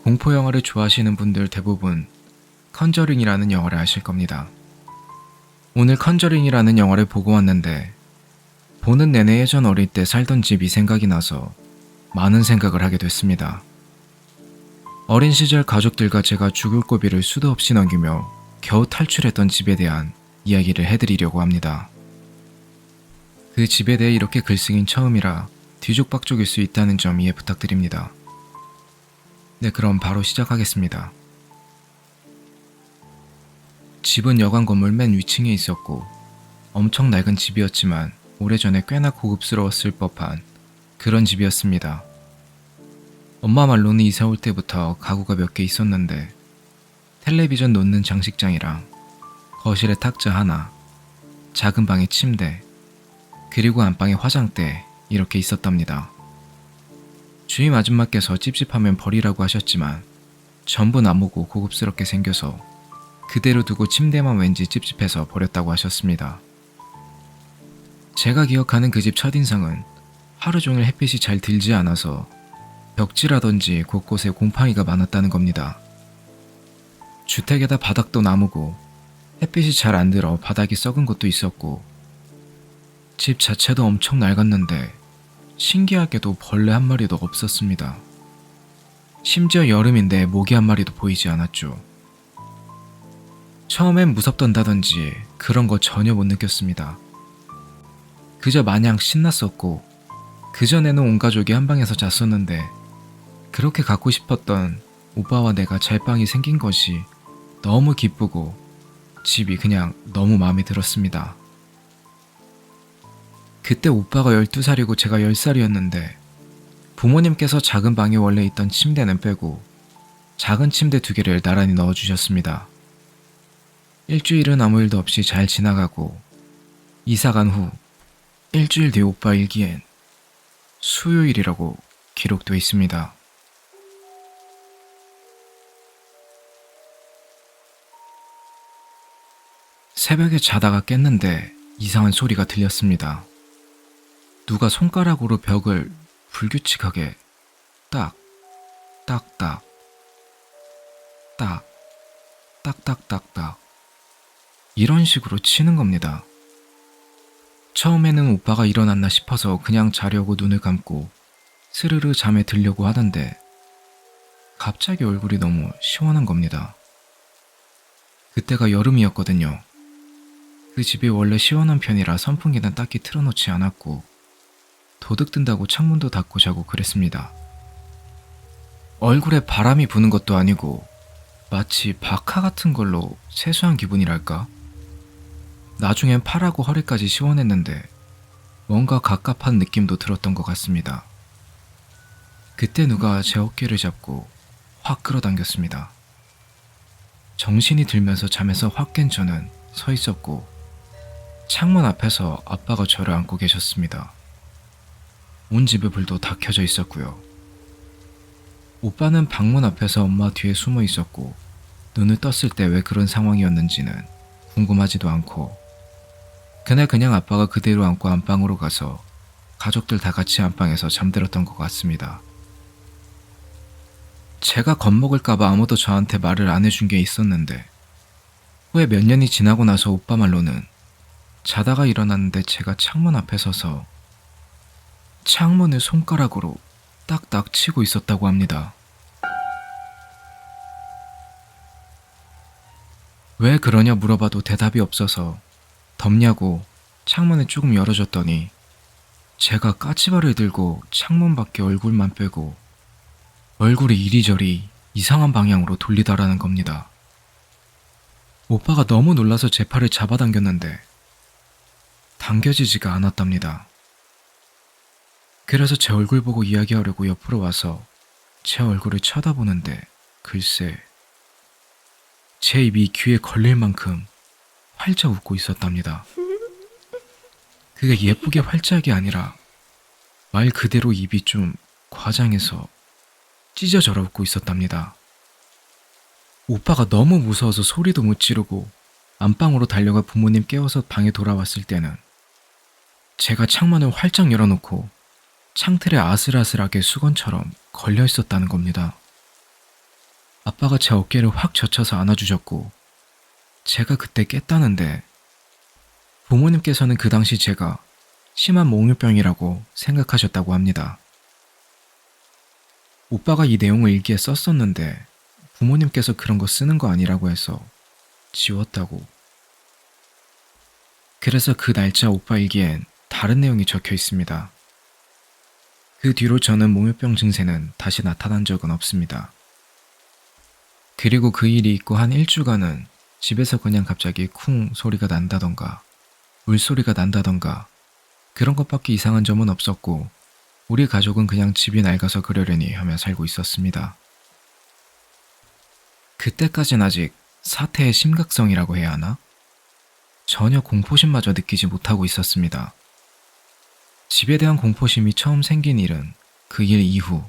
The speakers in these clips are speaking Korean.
공포 영화를 좋아하시는 분들 대부분 컨저링이라는 영화를 아실 겁니다. 오늘 컨저링이라는 영화를 보고 왔는데 보는 내내 예전 어릴 때 살던 집이 생각이 나서 많은 생각을 하게 됐습니다. 어린 시절 가족들과 제가 죽을 고비를 수도 없이 넘기며 겨우 탈출했던 집에 대한 이야기를 해드리려고 합니다. 그 집에 대해 이렇게 글쓰긴 처음이라 뒤죽박죽일 수 있다는 점 이해 부탁드립니다. 네, 그럼 바로 시작하겠습니다. 집은 여관 건물 맨 위층에 있었고 엄청 낡은 집이었지만 오래전에 꽤나 고급스러웠을 법한 그런 집이었습니다. 엄마 말로는 이사 올 때부터 가구가 몇 개 있었는데 텔레비전 놓는 장식장이랑 거실에 탁자 하나, 작은 방에 침대, 그리고 안방에 화장대 이렇게 있었답니다. 주임 아줌마께서 찝찝하면 버리라고 하셨지만 전부 나무고 고급스럽게 생겨서 그대로 두고 침대만 왠지 찝찝해서 버렸다고 하셨습니다. 제가 기억하는 그 집 첫인상은 하루 종일 햇빛이 잘 들지 않아서 벽지라든지 곳곳에 곰팡이가 많았다는 겁니다. 주택에다 바닥도 나무고 햇빛이 잘 안 들어 바닥이 썩은 곳도 있었고 집 자체도 엄청 낡았는데 신기하게도 벌레 한 마리도 없었습니다. 심지어 여름인데 모기 한 마리도 보이지 않았죠. 처음엔 무섭던다든지 그런 거 전혀 못 느꼈습니다. 그저 마냥 신났었고 그전에는 온 가족이 한 방에서 잤었는데 그렇게 갖고 싶었던 오빠와 내가 잘 방이 생긴 것이 너무 기쁘고 집이 그냥 너무 마음에 들었습니다. 그때 오빠가 12살이고 제가 10살이었는데 부모님께서 작은 방에 원래 있던 침대는 빼고 작은 침대 2개를 나란히 넣어주셨습니다. 일주일은 아무 일도 없이 잘 지나가고 이사간 후 일주일 뒤 오빠 일기엔 수요일이라고 기록되어 있습니다. 새벽에 자다가 깼는데 이상한 소리가 들렸습니다. 누가 손가락으로 벽을 불규칙하게 딱, 딱딱, 딱, 딱딱딱딱 이런 식으로 치는 겁니다. 처음에는 오빠가 일어났나 싶어서 그냥 자려고 눈을 감고 스르르 잠에 들려고 하던데 갑자기 얼굴이 너무 시원한 겁니다. 그때가 여름이었거든요. 그 집이 원래 시원한 편이라 선풍기는 딱히 틀어놓지 않았고 도둑 든다고 창문도 닫고 자고 그랬습니다. 얼굴에 바람이 부는 것도 아니고 마치 박하 같은 걸로 세수한 기분이랄까? 나중엔 팔하고 허리까지 시원했는데 뭔가 갑갑한 느낌도 들었던 것 같습니다. 그때 누가 제 어깨를 잡고 확 끌어당겼습니다. 정신이 들면서 잠에서 확 깬 저는 서 있었고 창문 앞에서 아빠가 저를 안고 계셨습니다. 온 집의 불도 다 켜져 있었고요. 오빠는 방문 앞에서 엄마 뒤에 숨어 있었고 눈을 떴을 때 왜 그런 상황이었는지는 궁금하지도 않고 그날 그냥 아빠가 그대로 안고 안방으로 가서 가족들 다 같이 안방에서 잠들었던 것 같습니다. 제가 겁먹을까봐 아무도 저한테 말을 안 해준 게 있었는데 후에 몇 년이 지나고 나서 오빠 말로는 자다가 일어났는데 제가 창문 앞에 서서 창문을 손가락으로 딱딱 치고 있었다고 합니다. 왜 그러냐 물어봐도 대답이 없어서 덥냐고 창문을 조금 열어줬더니 제가 까치발을 들고 창문 밖에 얼굴만 빼고 얼굴이 이리저리 이상한 방향으로 돌리다라는 겁니다. 오빠가 너무 놀라서 제 팔을 잡아당겼는데 당겨지지가 않았답니다. 그래서 제 얼굴 보고 이야기하려고 옆으로 와서 제 얼굴을 쳐다보는데 글쎄 제 입이 귀에 걸릴 만큼 활짝 웃고 있었답니다. 그게 예쁘게 활짝이 아니라 말 그대로 입이 좀 과장해서 찢어져라 웃고 있었답니다. 오빠가 너무 무서워서 소리도 못 지르고 안방으로 달려가 부모님 깨워서 방에 돌아왔을 때는 제가 창문을 활짝 열어놓고 창틀에 아슬아슬하게 수건처럼 걸려 있었다는 겁니다. 아빠가 제 어깨를 확 젖혀서 안아주셨고 제가 그때 깼다는데 부모님께서는 그 당시 제가 심한 몽유병이라고 생각하셨다고 합니다. 오빠가 이 내용을 일기에 썼었는데 부모님께서 그런 거 쓰는 거 아니라고 해서 지웠다고. 그래서 그 날짜 오빠 일기엔 다른 내용이 적혀 있습니다. 그 뒤로 저는 몽유병 증세는 다시 나타난 적은 없습니다. 그리고 그 일이 있고 한 일주간은 집에서 그냥 갑자기 쿵 소리가 난다던가 물소리가 난다던가 그런 것밖에 이상한 점은 없었고 우리 가족은 그냥 집이 낡아서 그러려니 하며 살고 있었습니다. 그때까진 아직 사태의 심각성이라고 해야 하나? 전혀 공포심마저 느끼지 못하고 있었습니다. 집에 대한 공포심이 처음 생긴 일은 그 일 이후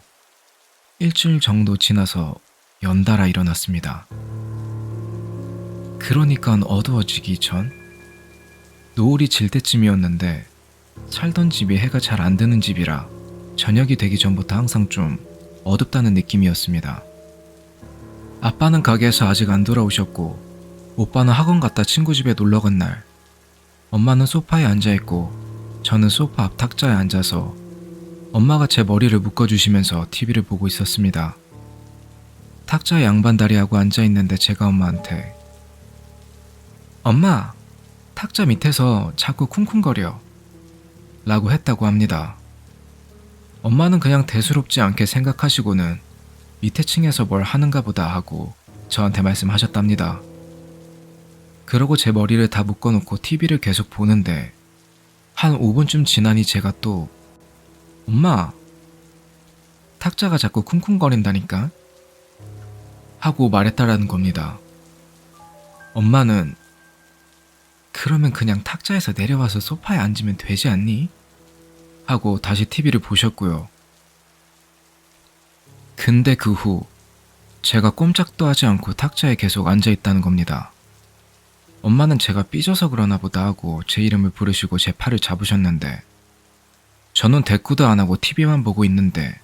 일주일 정도 지나서 연달아 일어났습니다. 그러니까 어두워지기 전? 노을이 질 때쯤이었는데 살던 집이 해가 잘 안 드는 집이라 저녁이 되기 전부터 항상 좀 어둡다는 느낌이었습니다. 아빠는 가게에서 아직 안 돌아오셨고 오빠는 학원 갔다 친구 집에 놀러 간 날 엄마는 소파에 앉아있고 저는 소파 앞 탁자에 앉아서 엄마가 제 머리를 묶어주시면서 TV를 보고 있었습니다. 탁자에 양반다리하고 앉아있는데 제가 엄마한테 엄마, 탁자 밑에서 자꾸 쿵쿵거려 라고 했다고 합니다. 엄마는 그냥 대수롭지 않게 생각하시고는 밑에 층에서 뭘 하는가 보다 하고 저한테 말씀하셨답니다. 그러고 제 머리를 다 묶어놓고 TV를 계속 보는데 한 5분쯤 지나니 제가 또 엄마, 탁자가 자꾸 쿵쿵거린다니까? 하고 말했다라는 겁니다. 엄마는 그러면 그냥 탁자에서 내려와서 소파에 앉으면 되지 않니? 하고 다시 TV를 보셨고요. 근데 그 후 제가 꼼짝도 하지 않고 탁자에 계속 앉아있다는 겁니다. 엄마는 제가 삐져서 그러나 보다 하고 제 이름을 부르시고 제 팔을 잡으셨는데 저는 대꾸도 안 하고 TV만 보고 있는데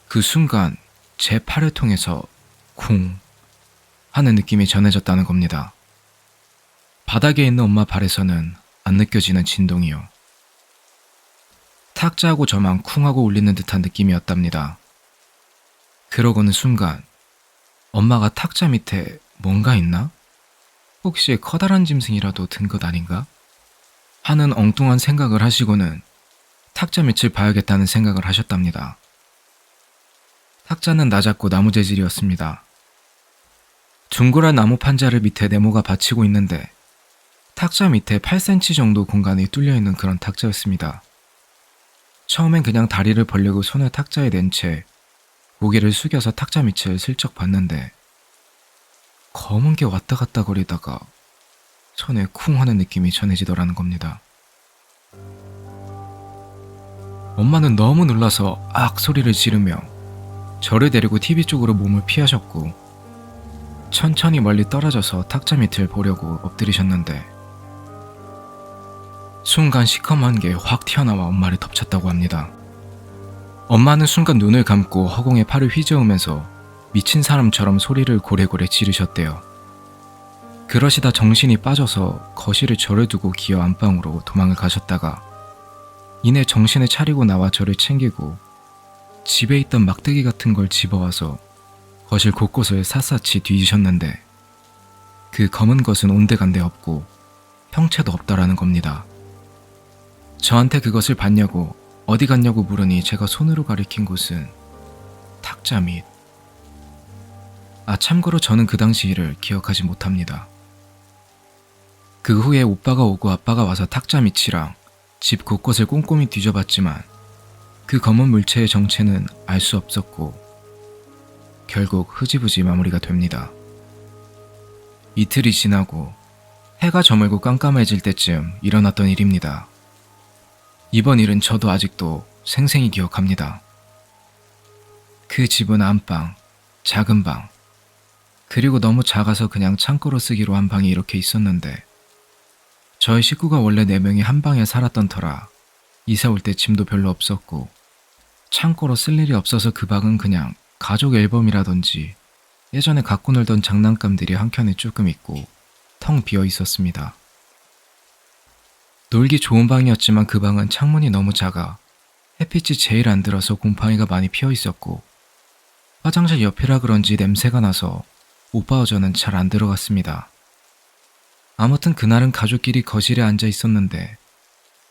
그 순간 제 팔을 통해서 쿵 하는 느낌이 전해졌다는 겁니다. 바닥에 있는 엄마 발에서는 안 느껴지는 진동이요. 탁자하고 저만 쿵 하고 울리는 듯한 느낌이었답니다. 그러고는 순간 엄마가 탁자 밑에 뭔가 있나? 혹시 커다란 짐승이라도 든 것 아닌가? 하는 엉뚱한 생각을 하시고는 탁자 밑을 봐야겠다는 생각을 하셨답니다. 탁자는 낮았고 나무 재질이었습니다. 둥그란 나무 판자를 밑에 네모가 받치고 있는데 탁자 밑에 8cm 정도 공간이 뚫려있는 그런 탁자였습니다. 처음엔 그냥 다리를 벌리고 손을 탁자에 댄 채 고개를 숙여서 탁자 밑을 슬쩍 봤는데 검은 게 왔다 갔다 거리다가 손에 쿵 하는 느낌이 전해지더라는 겁니다. 엄마는 너무 놀라서 악 소리를 지르며 저를 데리고 TV 쪽으로 몸을 피하셨고 천천히 멀리 떨어져서 탁자 밑을 보려고 엎드리셨는데 순간 시커먼 게 확 튀어나와 엄마를 덮쳤다고 합니다. 엄마는 순간 눈을 감고 허공에 팔을 휘저으면서 미친 사람처럼 소리를 고래고래 지르셨대요. 그러시다 정신이 빠져서 거실에 저를 두고 기어 안방으로 도망을 가셨다가 이내 정신을 차리고 나와 저를 챙기고 집에 있던 막대기 같은 걸 집어와서 거실 곳곳을 샅샅이 뒤지셨는데 그 검은 것은 온데간데 없고 형체도 없다라는 겁니다. 저한테 그것을 봤냐고 어디 갔냐고 물으니 제가 손으로 가리킨 곳은 탁자 밑. 참고로 저는 그 당시 일을 기억하지 못합니다. 그 후에 오빠가 오고 아빠가 와서 탁자 밑이랑 집 곳곳을 꼼꼼히 뒤져봤지만 그 검은 물체의 정체는 알 수 없었고 결국 흐지부지 마무리가 됩니다. 이틀이 지나고 해가 저물고 깜깜해질 때쯤 일어났던 일입니다. 이번 일은 저도 아직도 생생히 기억합니다. 그 집은 안방, 작은 방, 그리고 너무 작아서 그냥 창고로 쓰기로 한 방이 이렇게 있었는데 저희 식구가 원래 4명이 한 방에 살았던 터라 이사 올 때 짐도 별로 없었고 창고로 쓸 일이 없어서 그 방은 그냥 가족 앨범이라든지 예전에 갖고 놀던 장난감들이 한켠에 조금 있고 텅 비어 있었습니다. 놀기 좋은 방이었지만 그 방은 창문이 너무 작아 햇빛이 제일 안 들어서 곰팡이가 많이 피어 있었고 화장실 옆이라 그런지 냄새가 나서 오빠와 저는 잘 안 들어갔습니다. 아무튼 그날은 가족끼리 거실에 앉아 있었는데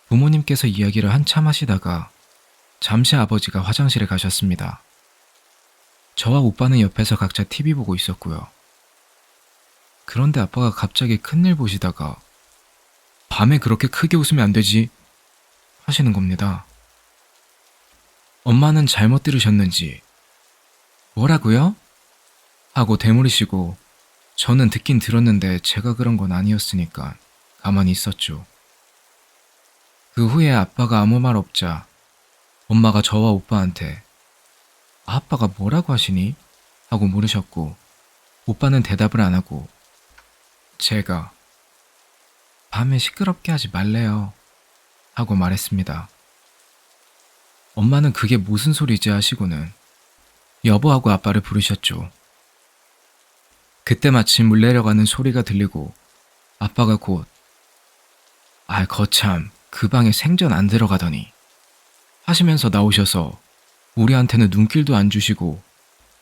부모님께서 이야기를 한참 하시다가 잠시 아버지가 화장실에 가셨습니다. 저와 오빠는 옆에서 각자 TV 보고 있었고요. 그런데 아빠가 갑자기 큰일 보시다가 밤에 그렇게 크게 웃으면 안 되지 하시는 겁니다. 엄마는 잘못 들으셨는지 뭐라고요? 하고 되물으시고 저는 듣긴 들었는데 제가 그런 건 아니었으니까 가만히 있었죠. 그 후에 아빠가 아무 말 없자 엄마가 저와 오빠한테 아빠가 뭐라고 하시니? 하고 물으셨고 오빠는 대답을 안 하고 제가 밤에 시끄럽게 하지 말래요 하고 말했습니다. 엄마는 그게 무슨 소리지 하시고는 여보하고 아빠를 부르셨죠. 그때 마침 물 내려가는 소리가 들리고 아빠가 곧 거참 그 방에 생전 안 들어가더니 하시면서 나오셔서 우리한테는 눈길도 안 주시고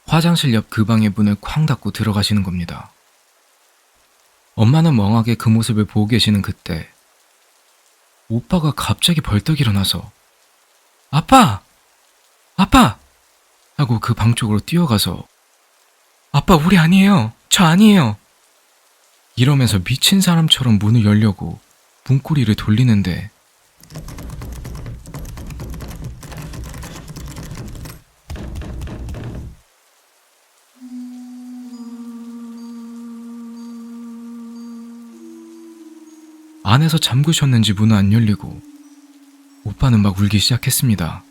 화장실 옆 그 방의 문을 쾅 닫고 들어가시는 겁니다. 엄마는 멍하게 그 모습을 보고 계시는 그때 오빠가 갑자기 벌떡 일어나서 아빠! 아빠! 하고 그 방 쪽으로 뛰어가서 아빠 우리 아니에요. 저 아니에요. 이러면서 미친 사람처럼 문을 열려고 문고리를 돌리는데 안에서 잠그셨는지 문은 안 열리고 오빠는 막 울기 시작했습니다.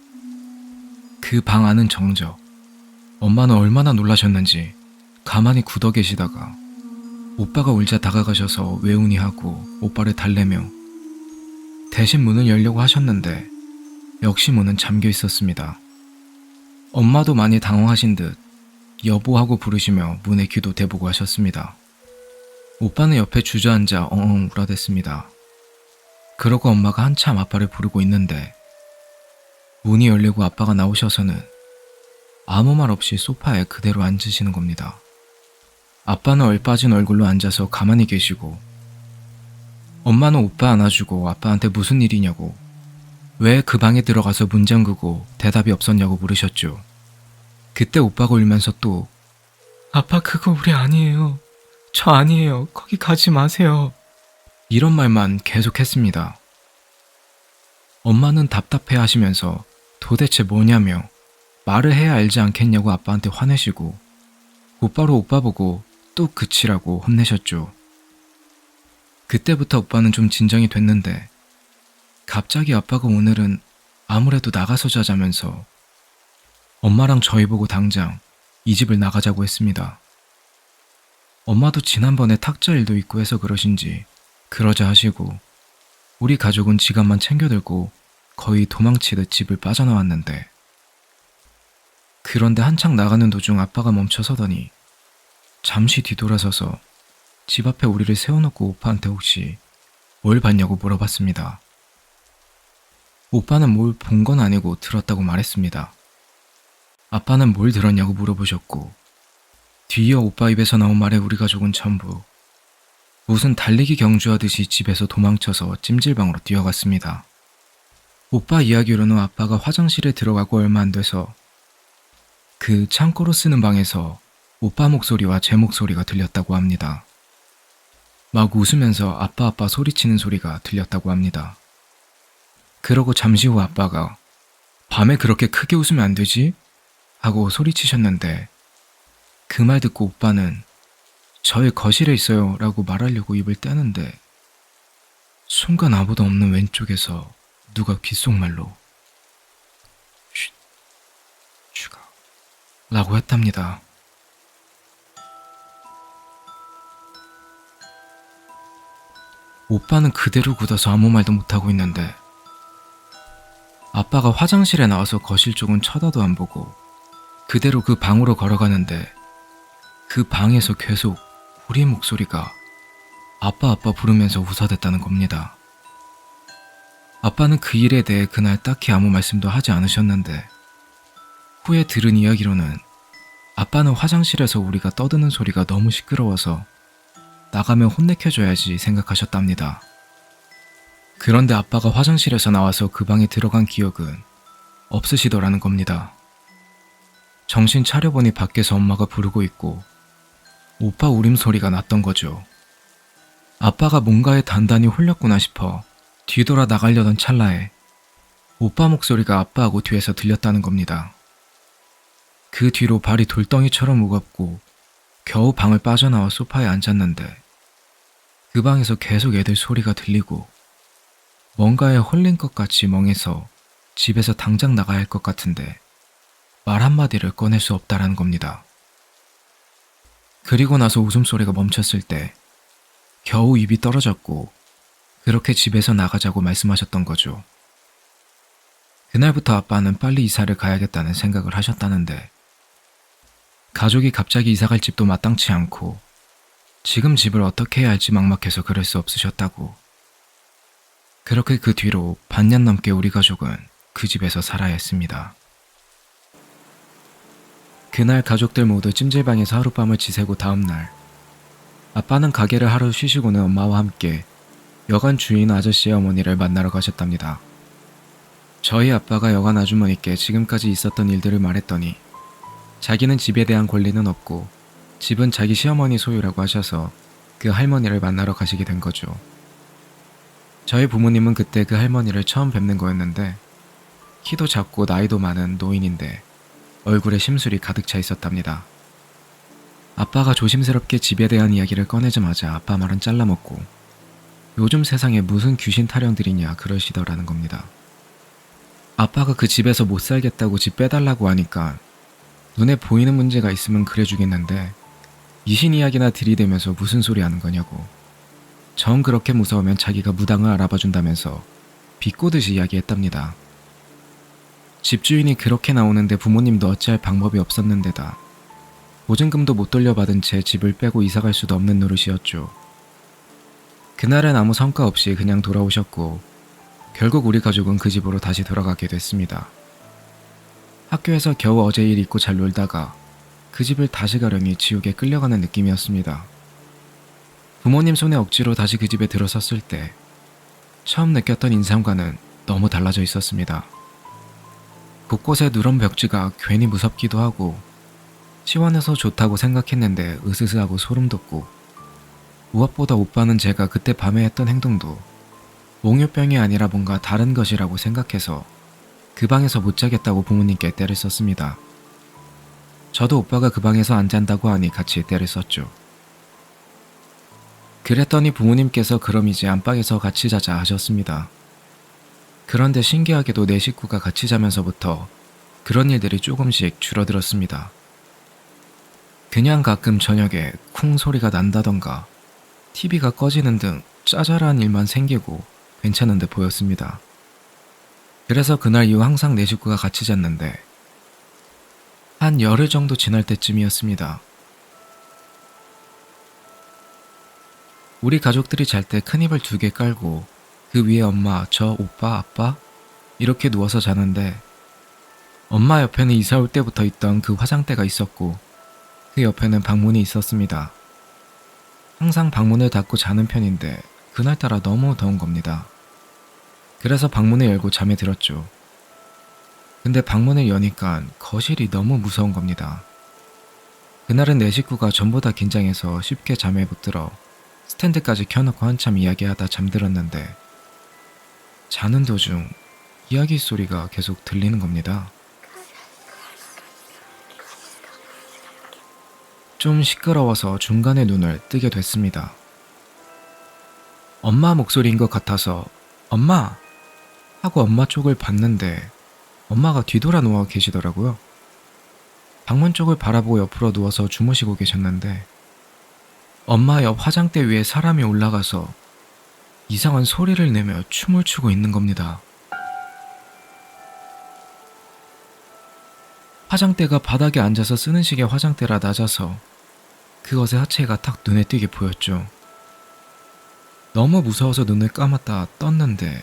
그 방 안은 정적. 엄마는 얼마나 놀라셨는지 가만히 굳어 계시다가 오빠가 울자 다가가셔서 왜 우니 하고 오빠를 달래며 대신 문을 열려고 하셨는데 역시 문은 잠겨 있었습니다. 엄마도 많이 당황하신 듯 여보하고 부르시며 문에 귀도 대보고 하셨습니다. 오빠는 옆에 주저앉아 엉엉 울어댔습니다. 그러고 엄마가 한참 아빠를 부르고 있는데 문이 열리고 아빠가 나오셔서는 아무 말 없이 소파에 그대로 앉으시는 겁니다. 아빠는 얼빠진 얼굴로 앉아서 가만히 계시고 엄마는 오빠 안아주고 아빠한테 무슨 일이냐고 왜 그 방에 들어가서 문 잠그고 대답이 없었냐고 물으셨죠. 그때 오빠가 울면서 또 아빠 그거 우리 아니에요. 저 아니에요. 거기 가지 마세요. 이런 말만 계속했습니다. 엄마는 답답해 하시면서 도대체 뭐냐며 말을 해야 알지 않겠냐고 아빠한테 화내시고 곧바로 오빠 보고 또 그치라고 혼내셨죠. 그때부터 오빠는 좀 진정이 됐는데 갑자기 아빠가 오늘은 아무래도 나가서 자자면서 엄마랑 저희 보고 당장 이 집을 나가자고 했습니다. 엄마도 지난번에 탁자 일도 있고 해서 그러신지 그러자 하시고 우리 가족은 지갑만 챙겨 들고 거의 도망치듯 집을 빠져나왔는데 그런데 한창 나가는 도중 아빠가 멈춰서더니 잠시 뒤돌아서서 집 앞에 우리를 세워놓고 오빠한테 혹시 뭘 봤냐고 물어봤습니다. 오빠는 뭘 본 건 아니고 들었다고 말했습니다. 아빠는 뭘 들었냐고 물어보셨고 뒤이어 오빠 입에서 나온 말에 우리 가족은 전부 무슨 달리기 경주하듯이 집에서 도망쳐서 찜질방으로 뛰어갔습니다. 오빠 이야기로는 아빠가 화장실에 들어가고 얼마 안 돼서 그 창고로 쓰는 방에서 오빠 목소리와 제 목소리가 들렸다고 합니다. 막 웃으면서 아빠 소리치는 소리가 들렸다고 합니다. 그러고 잠시 후 아빠가 밤에 그렇게 크게 웃으면 안 되지? 하고 소리치셨는데 그 말 듣고 오빠는 저희 거실에 있어요 라고 말하려고 입을 떼는데 순간 아무도 없는 왼쪽에서 누가 귓속말로 쉿, 슈가 라고 했답니다. 오빠는 그대로 굳어서 아무 말도 못하고 있는데 아빠가 화장실에 나와서 거실 쪽은 쳐다도 안 보고 그대로 그 방으로 걸어가는데 그 방에서 계속 우리 목소리가 아빠 아빠 부르면서 웃어댔다는 겁니다. 아빠는 그 일에 대해 그날 딱히 아무 말씀도 하지 않으셨는데 후에 들은 이야기로는 아빠는 화장실에서 우리가 떠드는 소리가 너무 시끄러워서 나가면 혼내켜줘야지 생각하셨답니다. 그런데 아빠가 화장실에서 나와서 그 방에 들어간 기억은 없으시더라는 겁니다. 정신 차려보니 밖에서 엄마가 부르고 있고 오빠 울음소리가 났던 거죠. 아빠가 뭔가에 단단히 홀렸구나 싶어 뒤돌아 나가려던 찰나에 오빠 목소리가 아빠하고 뒤에서 들렸다는 겁니다. 그 뒤로 발이 돌덩이처럼 무겁고 겨우 방을 빠져나와 소파에 앉았는데 그 방에서 계속 애들 소리가 들리고 뭔가에 홀린 것 같이 멍해서 집에서 당장 나가야 할 것 같은데 말 한마디를 꺼낼 수 없다라는 겁니다. 그리고 나서 웃음소리가 멈췄을 때 겨우 입이 떨어졌고 그렇게 집에서 나가자고 말씀하셨던 거죠. 그날부터 아빠는 빨리 이사를 가야겠다는 생각을 하셨다는데 가족이 갑자기 이사갈 집도 마땅치 않고 지금 집을 어떻게 해야 할지 막막해서 그럴 수 없으셨다고. 그렇게 그 뒤로 반년 넘게 우리 가족은 그 집에서 살아야 했습니다. 그날 가족들 모두 찜질방에서 하룻밤을 지새고 다음날 아빠는 가게를 하루 쉬시고는 엄마와 함께 여관 주인 아저씨의 어머니를 만나러 가셨답니다. 저희 아빠가 여관 아주머니께 지금까지 있었던 일들을 말했더니 자기는 집에 대한 권리는 없고 집은 자기 시어머니 소유라고 하셔서 그 할머니를 만나러 가시게 된 거죠. 저희 부모님은 그때 그 할머니를 처음 뵙는 거였는데 키도 작고 나이도 많은 노인인데 얼굴에 심술이 가득 차 있었답니다. 아빠가 조심스럽게 집에 대한 이야기를 꺼내자마자 아빠 말은 잘라먹고 요즘 세상에 무슨 귀신 타령들이냐 그러시더라는 겁니다. 아빠가 그 집에서 못 살겠다고 집 빼달라고 하니까 눈에 보이는 문제가 있으면 그래주겠는데 이신 이야기나 들이대면서 무슨 소리 하는 거냐고. 정 그렇게 무서우면 자기가 무당을 알아봐준다면서 비꼬듯이 이야기했답니다. 집주인이 그렇게 나오는데 부모님도 어찌할 방법이 없었는데다 보증금도 못 돌려받은 채 집을 빼고 이사갈 수도 없는 노릇이었죠. 그날은 아무 성과 없이 그냥 돌아오셨고 결국 우리 가족은 그 집으로 다시 돌아가게 됐습니다. 학교에서 겨우 어제 일 잊고 잘 놀다가 그 집을 다시 가려니 지옥에 끌려가는 느낌이었습니다. 부모님 손에 억지로 다시 그 집에 들어섰을 때 처음 느꼈던 인상과는 너무 달라져 있었습니다. 곳곳에 누런 벽지가 괜히 무섭기도 하고 시원해서 좋다고 생각했는데 으스스하고 소름 돋고 무엇보다 오빠는 제가 그때 밤에 했던 행동도 몽유병이 아니라 뭔가 다른 것이라고 생각해서 그 방에서 못 자겠다고 부모님께 떼를 썼습니다. 저도 오빠가 그 방에서 안 잔다고 하니 같이 떼를 썼죠. 그랬더니 부모님께서 그럼 이제 안방에서 같이 자자 하셨습니다. 그런데 신기하게도 네 식구가 같이 자면서부터 그런 일들이 조금씩 줄어들었습니다. 그냥 가끔 저녁에 쿵 소리가 난다던가 TV가 꺼지는 등 짜잘한 일만 생기고 괜찮은 듯 보였습니다. 그래서 그날 이후 항상 네 식구가 같이 잤는데 한 열흘 정도 지날 때쯤이었습니다. 우리 가족들이 잘 때 큰 이불 2개 깔고 그 위에 엄마, 저, 오빠, 아빠 이렇게 누워서 자는데 엄마 옆에는 이사 올 때부터 있던 그 화장대가 있었고 그 옆에는 방문이 있었습니다. 항상 방문을 닫고 자는 편인데 그날따라 너무 더운 겁니다. 그래서 방문을 열고 잠에 들었죠. 근데 방문을 여니까 거실이 너무 무서운 겁니다. 그날은 내 식구가 전부 다 긴장해서 쉽게 잠에 못 들어 스탠드까지 켜놓고 한참 이야기하다 잠들었는데 자는 도중 이야기 소리가 계속 들리는 겁니다. 좀 시끄러워서 중간에 눈을 뜨게 됐습니다. 엄마 목소리인 것 같아서 엄마! 하고 엄마 쪽을 봤는데 엄마가 뒤돌아 누워 계시더라고요. 방문 쪽을 바라보고 옆으로 누워서 주무시고 계셨는데 엄마 옆 화장대 위에 사람이 올라가서 이상한 소리를 내며 춤을 추고 있는 겁니다. 화장대가 바닥에 앉아서 쓰는 식의 화장대라 낮아서 그것의 하체가 탁 눈에 띄게 보였죠. 너무 무서워서 눈을 감았다 떴는데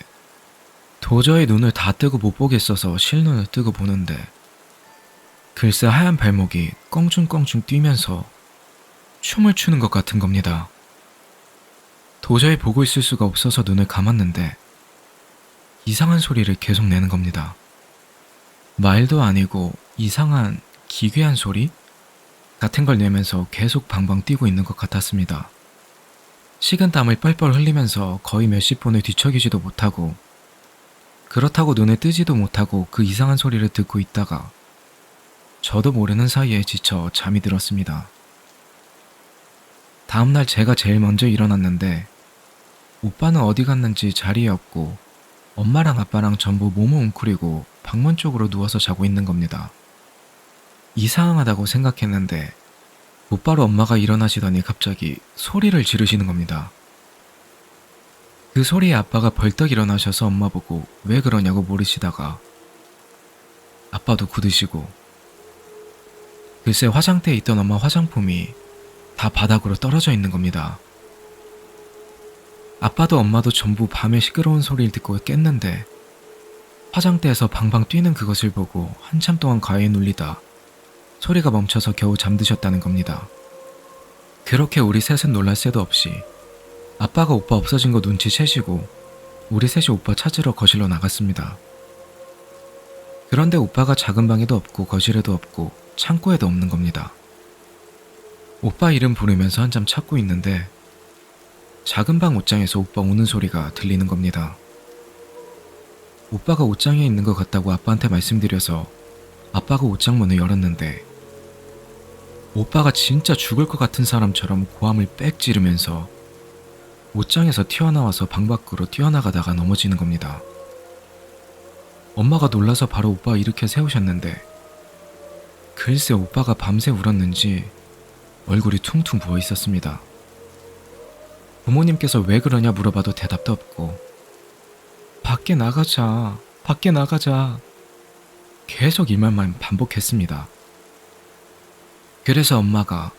도저히 눈을 다 뜨고 못 보겠어서 실눈을 뜨고 보는데 글쎄 하얀 발목이 껑충껑충 뛰면서 춤을 추는 것 같은 겁니다. 도저히 보고 있을 수가 없어서 눈을 감았는데 이상한 소리를 계속 내는 겁니다. 말도 아니고 이상한 기괴한 소리 같은 걸 내면서 계속 방방 뛰고 있는 것 같았습니다. 식은땀을 뻘뻘 흘리면서 거의 몇십 분을 뒤척이지도 못하고 그렇다고 눈을 뜨지도 못하고 그 이상한 소리를 듣고 있다가 저도 모르는 사이에 지쳐 잠이 들었습니다. 다음날 제가 제일 먼저 일어났는데 오빠는 어디 갔는지 자리에 없고 엄마랑 아빠랑 전부 몸을 웅크리고 방문 쪽으로 누워서 자고 있는 겁니다. 이상하다고 생각했는데 곧바로 엄마가 일어나시더니 갑자기 소리를 지르시는 겁니다. 그 소리에 아빠가 벌떡 일어나셔서 엄마 보고 왜 그러냐고 물으시다가 아빠도 굳으시고 글쎄 화장대에 있던 엄마 화장품이 다 바닥으로 떨어져 있는 겁니다. 아빠도 엄마도 전부 밤에 시끄러운 소리를 듣고 깼는데 화장대에서 방방 뛰는 그것을 보고 한참 동안 가위에 눌리다 소리가 멈춰서 겨우 잠드셨다는 겁니다. 그렇게 우리 셋은 놀랄 새도 없이 아빠가 오빠 없어진 거 눈치채시고 우리 셋이 오빠 찾으러 거실로 나갔습니다. 그런데 오빠가 작은 방에도 없고 거실에도 없고 창고에도 없는 겁니다. 오빠 이름 부르면서 한참 찾고 있는데 작은 방 옷장에서 오빠 우는 소리가 들리는 겁니다. 오빠가 옷장에 있는 것 같다고 아빠한테 말씀드려서 아빠가 옷장 문을 열었는데 오빠가 진짜 죽을 것 같은 사람처럼 고함을 빽 지르면서 옷장에서 튀어나와서 방 밖으로 뛰어나가다가 넘어지는 겁니다. 엄마가 놀라서 바로 오빠 일으켜 세우셨는데 글쎄 오빠가 밤새 울었는지 얼굴이 퉁퉁 부어 있었습니다. 부모님께서 왜 그러냐 물어봐도 대답도 없고 밖에 나가자, 밖에 나가자 계속 이 말만 반복했습니다. 그래서 엄마가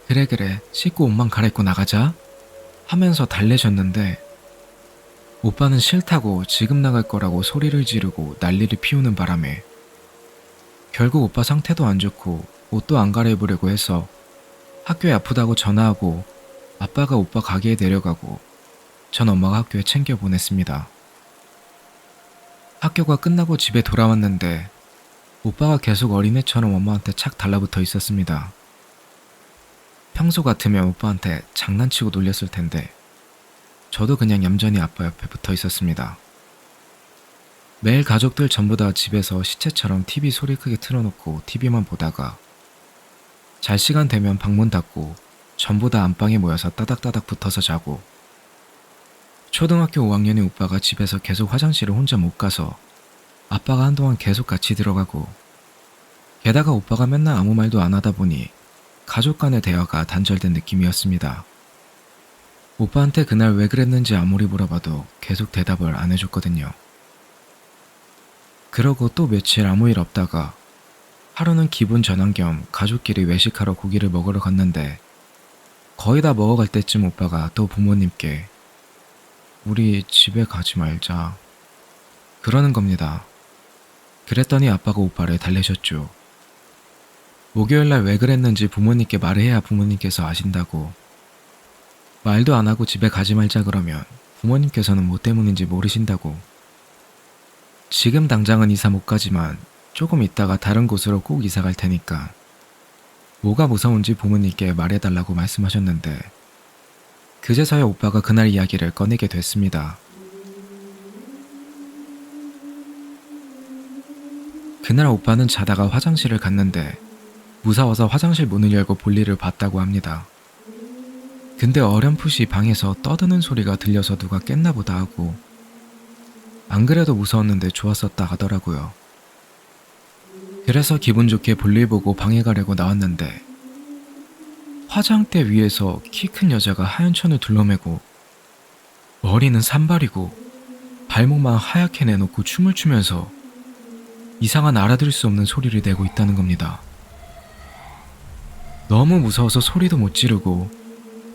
그래 씻고 옷만 갈아입고 나가자 하면서 달래셨는데 오빠는 싫다고 지금 나갈 거라고 소리를 지르고 난리를 피우는 바람에 결국 오빠 상태도 안 좋고 옷도 안 갈아입으려고 해서 학교에 아프다고 전화하고 아빠가 오빠 가게에 내려가고 전 엄마가 학교에 챙겨 보냈습니다. 학교가 끝나고 집에 돌아왔는데 오빠가 계속 어린애처럼 엄마한테 착 달라붙어 있었습니다. 평소 같으면 오빠한테 장난치고 놀렸을 텐데 저도 그냥 얌전히 아빠 옆에 붙어 있었습니다. 매일 가족들 전부 다 집에서 시체처럼 TV 소리 크게 틀어놓고 TV만 보다가 잘 시간 되면 방문 닫고 전부 다 안방에 모여서 따닥따닥 붙어서 자고 초등학교 5학년의 오빠가 집에서 계속 화장실을 혼자 못 가서 아빠가 한동안 계속 같이 들어가고 게다가 오빠가 맨날 아무 말도 안 하다 보니 가족 간의 대화가 단절된 느낌이었습니다. 오빠한테 그날 왜 그랬는지 아무리 물어봐도 계속 대답을 안 해줬거든요. 그러고 또 며칠 아무 일 없다가 하루는 기분 전환 겸 가족끼리 외식하러 고기를 먹으러 갔는데 거의 다 먹어갈 때쯤 오빠가 또 부모님께 우리 집에 가지 말자 그러는 겁니다. 그랬더니 아빠가 오빠를 달래셨죠. 목요일날 왜 그랬는지 부모님께 말을 해야 부모님께서 아신다고. 말도 안 하고 집에 가지 말자 그러면 부모님께서는 뭐 때문인지 모르신다고. 지금 당장은 이사 못 가지만 조금 있다가 다른 곳으로 꼭 이사 갈 테니까 뭐가 무서운지 부모님께 말해달라고 말씀하셨는데 그제서야 오빠가 그날 이야기를 꺼내게 됐습니다. 그날 오빠는 자다가 화장실을 갔는데 무서워서 화장실 문을 열고 볼일을 봤다고 합니다. 근데 어렴풋이 방에서 떠드는 소리가 들려서 누가 깼나 보다 하고 안 그래도 무서웠는데 좋았었다 하더라고요. 그래서 기분 좋게 볼일 보고 방에 가려고 나왔는데 화장대 위에서 키 큰 여자가 하얀 천을 둘러매고 머리는 산발이고 발목만 하얗게 내놓고 춤을 추면서 이상한 알아들을 수 없는 소리를 내고 있다는 겁니다. 너무 무서워서 소리도 못 지르고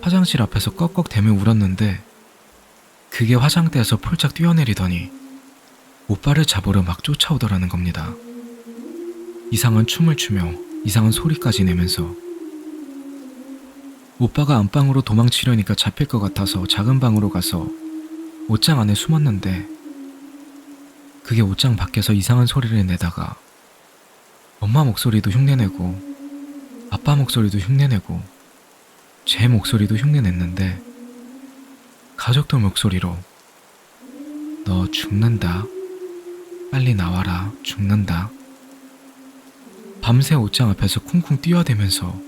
화장실 앞에서 꺽꺽대며 울었는데 그게 화장대에서 폴짝 뛰어내리더니 오빠를 잡으러 막 쫓아오더라는 겁니다. 이상한 춤을 추며 이상한 소리까지 내면서 오빠가 안방으로 도망치려니까 잡힐 것 같아서 작은 방으로 가서 옷장 안에 숨었는데 그게 옷장 밖에서 이상한 소리를 내다가 엄마 목소리도 흉내내고 아빠 목소리도 흉내내고 제 목소리도 흉내냈는데 가족들 목소리로 너 죽는다. 빨리 나와라. 죽는다. 밤새 옷장 앞에서 쿵쿵 뛰어대면서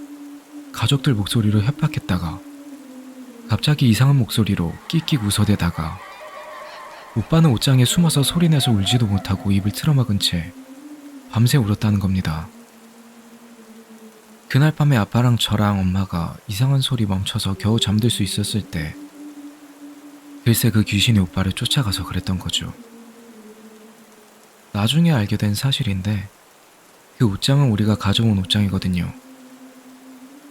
가족들 목소리로 협박했다가 갑자기 이상한 목소리로 끽끽 웃어대다가 오빠는 옷장에 숨어서 소리내서 울지도 못하고 입을 틀어막은 채 밤새 울었다는 겁니다. 그날 밤에 아빠랑 저랑 엄마가 이상한 소리 멈춰서 겨우 잠들 수 있었을 때 글쎄 그 귀신이 오빠를 쫓아가서 그랬던 거죠. 나중에 알게 된 사실인데 그 옷장은 우리가 가져온 옷장이거든요.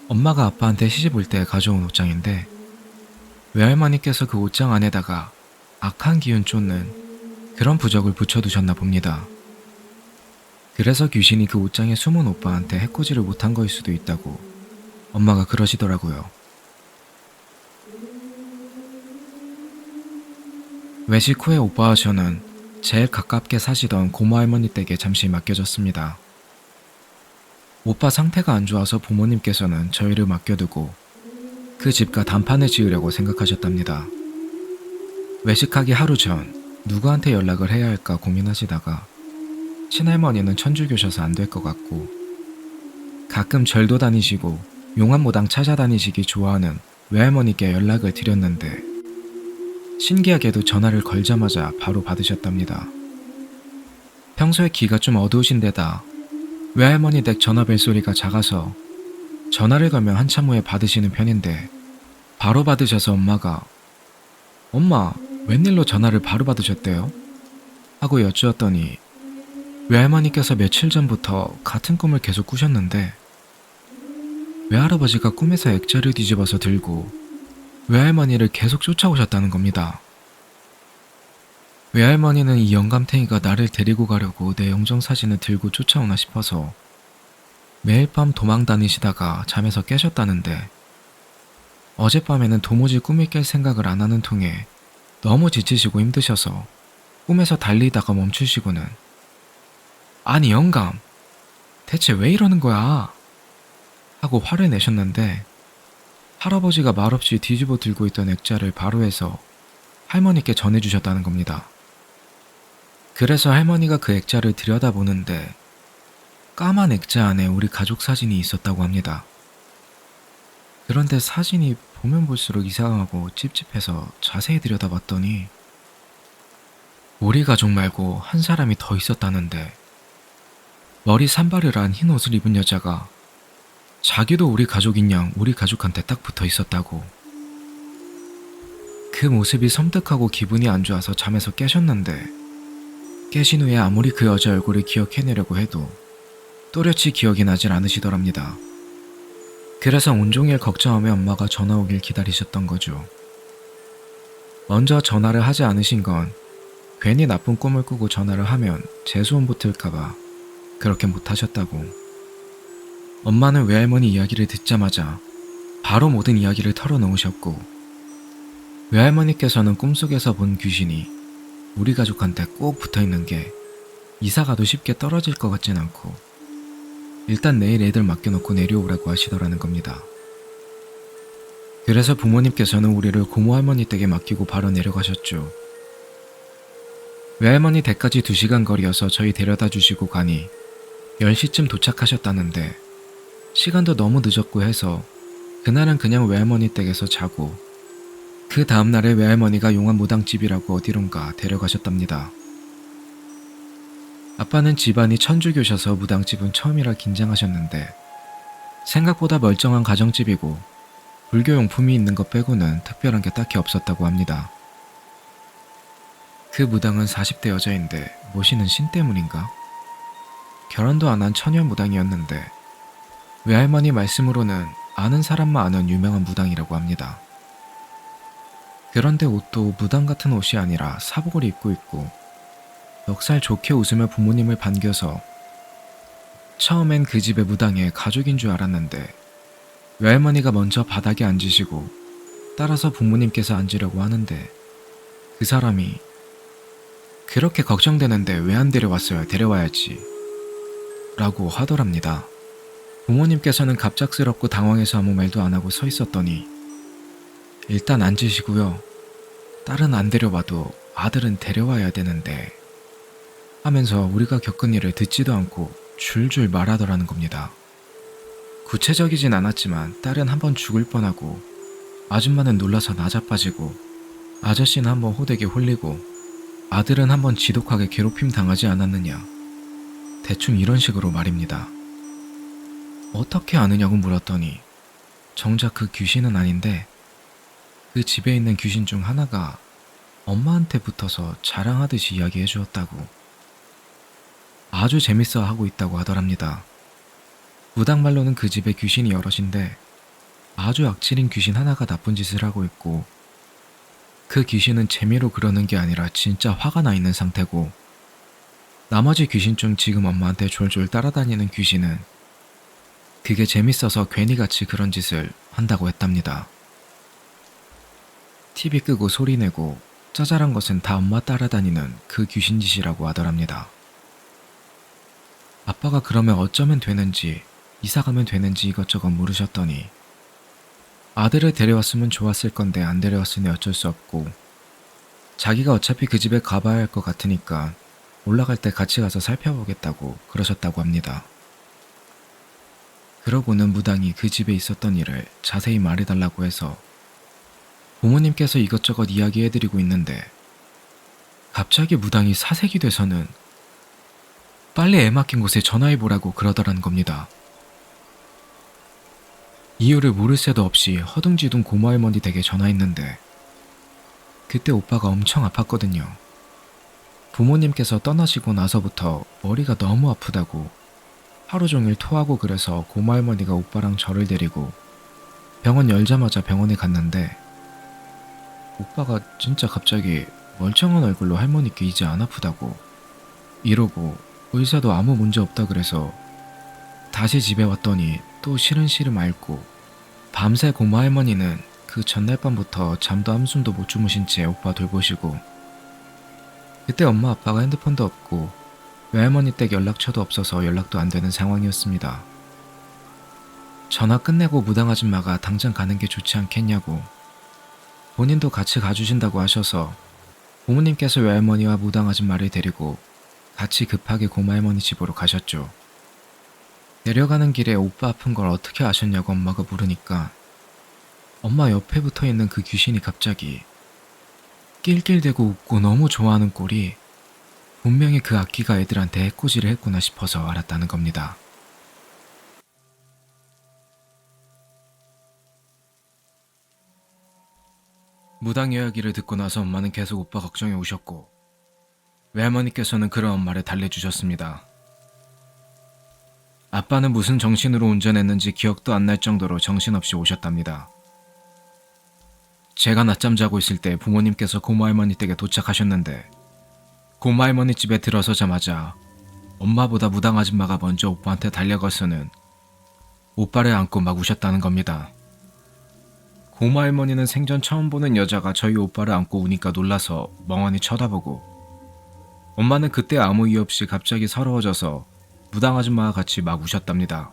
엄마가 아빠한테 시집 올 때 가져온 옷장인데 외할머니께서 그 옷장 안에다가 악한 기운 쫓는 그런 부적을 붙여두셨나 봅니다. 그래서 귀신이 그 옷장에 숨은 오빠한테 해코지를 못한 거일 수도 있다고 엄마가 그러시더라고요. 외식 후에 오빠와 저는 제일 가깝게 사시던 고모 할머니 댁에 잠시 맡겨졌습니다. 오빠 상태가 안 좋아서 부모님께서는 저희를 맡겨두고 그 집과 단판을 지으려고 생각하셨답니다. 외식하기 하루 전 누구한테 연락을 해야 할까 고민하시다가 친할머니는 천주교셔서 안 될 것 같고 가끔 절도 다니시고 용암무당 찾아다니시기 좋아하는 외할머니께 연락을 드렸는데 신기하게도 전화를 걸자마자 바로 받으셨답니다. 평소에 귀가 좀 어두우신 데다 외할머니 댁 전화벨 소리가 작아서 전화를 걸면 한참 후에 받으시는 편인데 바로 받으셔서 엄마가 엄마 웬일로 전화를 바로 받으셨대요? 하고 여쭈었더니 외할머니께서 며칠 전부터 같은 꿈을 계속 꾸셨는데 외할아버지가 꿈에서 액자를 뒤집어서 들고 외할머니를 계속 쫓아오셨다는 겁니다. 외할머니는 이 영감탱이가 나를 데리고 가려고 내 영정사진을 들고 쫓아오나 싶어서 매일 밤 도망 다니시다가 잠에서 깨셨다는데 어젯밤에는 도무지 꿈을 깰 생각을 안 하는 통에 너무 지치시고 힘드셔서 꿈에서 달리다가 멈추시고는 아니 영감 대체 왜 이러는 거야? 하고 화를 내셨는데 할아버지가 말없이 뒤집어 들고 있던 액자를 바로 해서 할머니께 전해주셨다는 겁니다. 그래서 할머니가 그 액자를 들여다보는데 까만 액자 안에 우리 가족 사진이 있었다고 합니다. 그런데 사진이 보면 볼수록 이상하고 찝찝해서 자세히 들여다봤더니 우리 가족 말고 한 사람이 더 있었다는데 머리 산발을 한 흰 옷을 입은 여자가 자기도 우리 가족인 양 우리 가족한테 딱 붙어 있었다고. 그 모습이 섬뜩하고 기분이 안 좋아서 잠에서 깨셨는데 깨신 후에 아무리 그 여자 얼굴을 기억해내려고 해도 또렷이 기억이 나질 않으시더랍니다. 그래서 온종일 걱정하며 엄마가 전화 오길 기다리셨던 거죠. 먼저 전화를 하지 않으신 건 괜히 나쁜 꿈을 꾸고 전화를 하면 재수음 붙을까봐 그렇게 못하셨다고. 엄마는 외할머니 이야기를 듣자마자 바로 모든 이야기를 털어놓으셨고 외할머니께서는 꿈속에서 본 귀신이 우리 가족한테 꼭 붙어있는 게 이사가도 쉽게 떨어질 것 같진 않고 일단 내일 애들 맡겨놓고 내려오라고 하시더라는 겁니다. 그래서 부모님께서는 우리를 고모 할머니 댁에 맡기고 바로 내려가셨죠. 외할머니 댁까지 2시간 거리여서 저희 데려다 주시고 가니 10시쯤 도착하셨다는데 시간도 너무 늦었고 해서 그날은 그냥 외할머니 댁에서 자고 그 다음날에 외할머니가 용암 무당집이라고 어디론가 데려가셨답니다. 아빠는 집안이 천주교셔서 무당집은 처음이라 긴장하셨는데 생각보다 멀쩡한 가정집이고 불교 용품이 있는 것 빼고는 특별한 게 딱히 없었다고 합니다. 그 무당은 40대 여자인데 모시는 신 때문인가? 결혼도 안 한 처녀 무당이었는데 외할머니 말씀으로는 아는 사람만 아는 유명한 무당이라고 합니다. 그런데 옷도 무당 같은 옷이 아니라 사복을 입고 있고 넉살 좋게 웃으며 부모님을 반겨서 처음엔 그 집의 무당의 가족인 줄 알았는데 외할머니가 먼저 바닥에 앉으시고 따라서 부모님께서 앉으려고 하는데 그 사람이 그렇게 걱정되는데 왜 안 데려왔어요? 데려와야지 라고 하더랍니다. 부모님께서는 갑작스럽고 당황해서 아무 말도 안 하고 서 있었더니 일단 앉으시고요. 딸은 안 데려와도 아들은 데려와야 되는데 하면서 우리가 겪은 일을 듣지도 않고 줄줄 말하더라는 겁니다. 구체적이진 않았지만 딸은 한번 죽을 뻔하고 아줌마는 놀라서 나자빠지고 아저씨는 한번 호되게 홀리고 아들은 한번 지독하게 괴롭힘 당하지 않았느냐. 대충 이런 식으로 말입니다. 어떻게 아느냐고 물었더니 정작 그 귀신은 아닌데 그 집에 있는 귀신 중 하나가 엄마한테 붙어서 자랑하듯이 이야기해 주었다고. 아주 재밌어 하고 있다고 하더랍니다. 무당말로는 그 집에 귀신이 여럿인데 아주 악질인 귀신 하나가 나쁜 짓을 하고 있고 그 귀신은 재미로 그러는 게 아니라 진짜 화가 나 있는 상태고 나머지 귀신 중 지금 엄마한테 졸졸 따라다니는 귀신은 그게 재밌어서 괜히 같이 그런 짓을 한다고 했답니다. TV 끄고 소리내고 짜잘한 것은 다 엄마 따라다니는 그 귀신 짓이라고 하더랍니다. 아빠가 그러면 어쩌면 되는지 이사가면 되는지 이것저것 물으셨더니 아들을 데려왔으면 좋았을 건데 안 데려왔으니 어쩔 수 없고 자기가 어차피 그 집에 가봐야 할 것 같으니까 올라갈 때 같이 가서 살펴보겠다고 그러셨다고 합니다. 그러고는 무당이 그 집에 있었던 일을 자세히 말해달라고 해서 부모님께서 이것저것 이야기해드리고 있는데 갑자기 무당이 사색이 돼서는 빨리 애 맡긴 곳에 전화해보라고 그러더라는 겁니다. 이유를 물을 새도 없이 허둥지둥 고모할머니 댁에 전화했는데 그때 오빠가 엄청 아팠거든요. 부모님께서 떠나시고 나서부터 머리가 너무 아프다고 하루 종일 토하고 그래서 고모할머니가 오빠랑 저를 데리고 병원 열자마자 병원에 갔는데 오빠가 진짜 갑자기 멀쩡한 얼굴로 할머니께 이제 안 아프다고 이러고 의사도 아무 문제 없다 그래서 다시 집에 왔더니 또 시름시름 앓고 밤새 고모 할머니는 그 전날 밤부터 잠도 한숨도 못 주무신 채 오빠 돌보시고 그때 엄마 아빠가 핸드폰도 없고 외할머니 댁 연락처도 없어서 연락도 안 되는 상황이었습니다. 전화 끝내고 무당 아줌마가 당장 가는 게 좋지 않겠냐고 본인도 같이 가주신다고 하셔서 부모님께서 외할머니와 무당 아줌마를 데리고 같이 급하게 고모 할머니 집으로 가셨죠. 내려가는 길에 오빠 아픈 걸 어떻게 아셨냐고 엄마가 물으니까 엄마 옆에 붙어있는 그 귀신이 갑자기 낄낄대고 웃고 너무 좋아하는 꼴이 분명히 그 악기가 애들한테 해코지를 했구나 싶어서 알았다는 겁니다. 무당 이야기를 듣고 나서 엄마는 계속 오빠 걱정해 오셨고 외할머니께서는 그런 엄마를 달래주셨습니다. 아빠는 무슨 정신으로 운전했는지 기억도 안 날 정도로 정신없이 오셨답니다. 제가 낮잠 자고 있을 때 부모님께서 고모 할머니 댁에 도착하셨는데 고모 할머니 집에 들어서자마자 엄마보다 무당 아줌마가 먼저 오빠한테 달려가서는 오빠를 안고 막 우셨다는 겁니다. 고모 할머니는 생전 처음 보는 여자가 저희 오빠를 안고 우니까 놀라서 멍하니 쳐다보고 엄마는 그때 아무 이유 없이 갑자기 서러워져서 무당 아줌마와 같이 막 우셨답니다.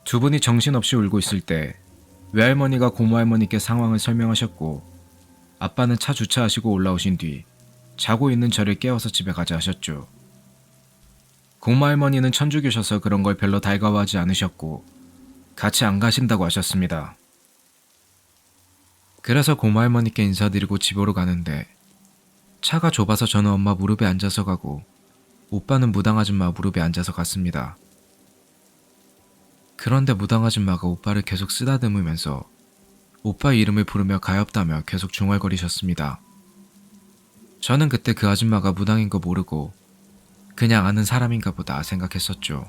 두 분이 정신없이 울고 있을 때 외할머니가 고모 할머니께 상황을 설명하셨고 아빠는 차 주차하시고 올라오신 뒤 자고 있는 저를 깨워서 집에 가자 하셨죠. 고모 할머니는 천주교셔서 그런 걸 별로 달가워하지 않으셨고 같이 안 가신다고 하셨습니다. 그래서 고모 할머니께 인사드리고 집으로 가는데 차가 좁아서 저는 엄마 무릎에 앉아서 가고 오빠는 무당 아줌마 무릎에 앉아서 갔습니다. 그런데 무당 아줌마가 오빠를 계속 쓰다듬으면서 오빠 이름을 부르며 가엾다며 계속 중얼거리셨습니다. 저는 그때 그 아줌마가 무당인 거 모르고 그냥 아는 사람인가 보다 생각했었죠.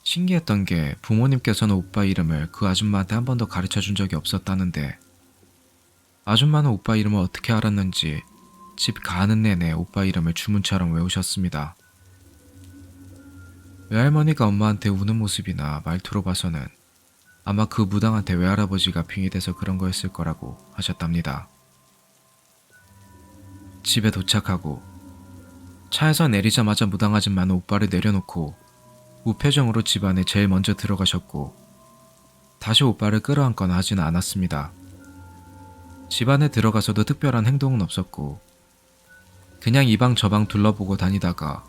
신기했던 게 부모님께서는 오빠 이름을 그 아줌마한테 한 번도 가르쳐 준 적이 없었다는데 아줌마는 오빠 이름을 어떻게 알았는지 집 가는 내내 오빠 이름을 주문처럼 외우셨습니다. 외할머니가 엄마한테 우는 모습이나 말투로 봐서는 아마 그 무당한테 외할아버지가 빙이 돼서 그런 거였을 거라고 하셨답니다. 집에 도착하고 차에서 내리자마자 무당 아줌마는 오빠를 내려놓고 무표정으로 집 안에 제일 먼저 들어가셨고 다시 오빠를 끌어안거나 하지는 않았습니다. 집 안에 들어가서도 특별한 행동은 없었고 그냥 이 방 저 방 둘러보고 다니다가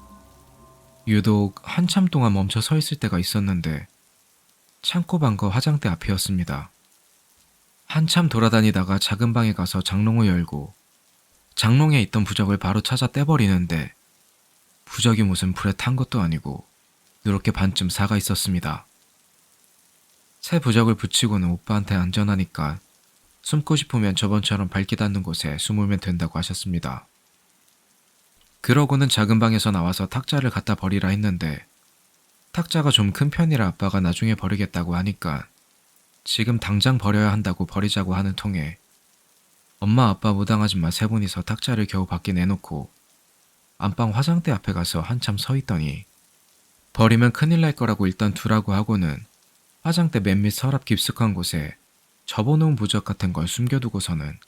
유독 한참 동안 멈춰 서 있을 때가 있었는데 창고 방과 화장대 앞이었습니다. 한참 돌아다니다가 작은 방에 가서 장롱을 열고 장롱에 있던 부적을 바로 찾아 떼버리는데 부적이 무슨 불에 탄 것도 아니고 누렇게 반쯤 사가 있었습니다. 새 부적을 붙이고는 오빠한테 안전하니까 숨고 싶으면 저번처럼 밝기 닿는 곳에 숨으면 된다고 하셨습니다. 그러고는 작은 방에서 나와서 탁자를 갖다 버리라 했는데 탁자가 좀 큰 편이라 아빠가 나중에 버리겠다고 하니까 지금 당장 버려야 한다고 버리자고 하는 통에 엄마 아빠 무당 아줌마 세 분이서 탁자를 겨우 밖에 내놓고 안방 화장대 앞에 가서 한참 서 있더니 버리면 큰일 날 거라고 일단 두라고 하고는 화장대 맨밑 서랍 깊숙한 곳에 접어놓은 부적 같은 걸 숨겨두고서는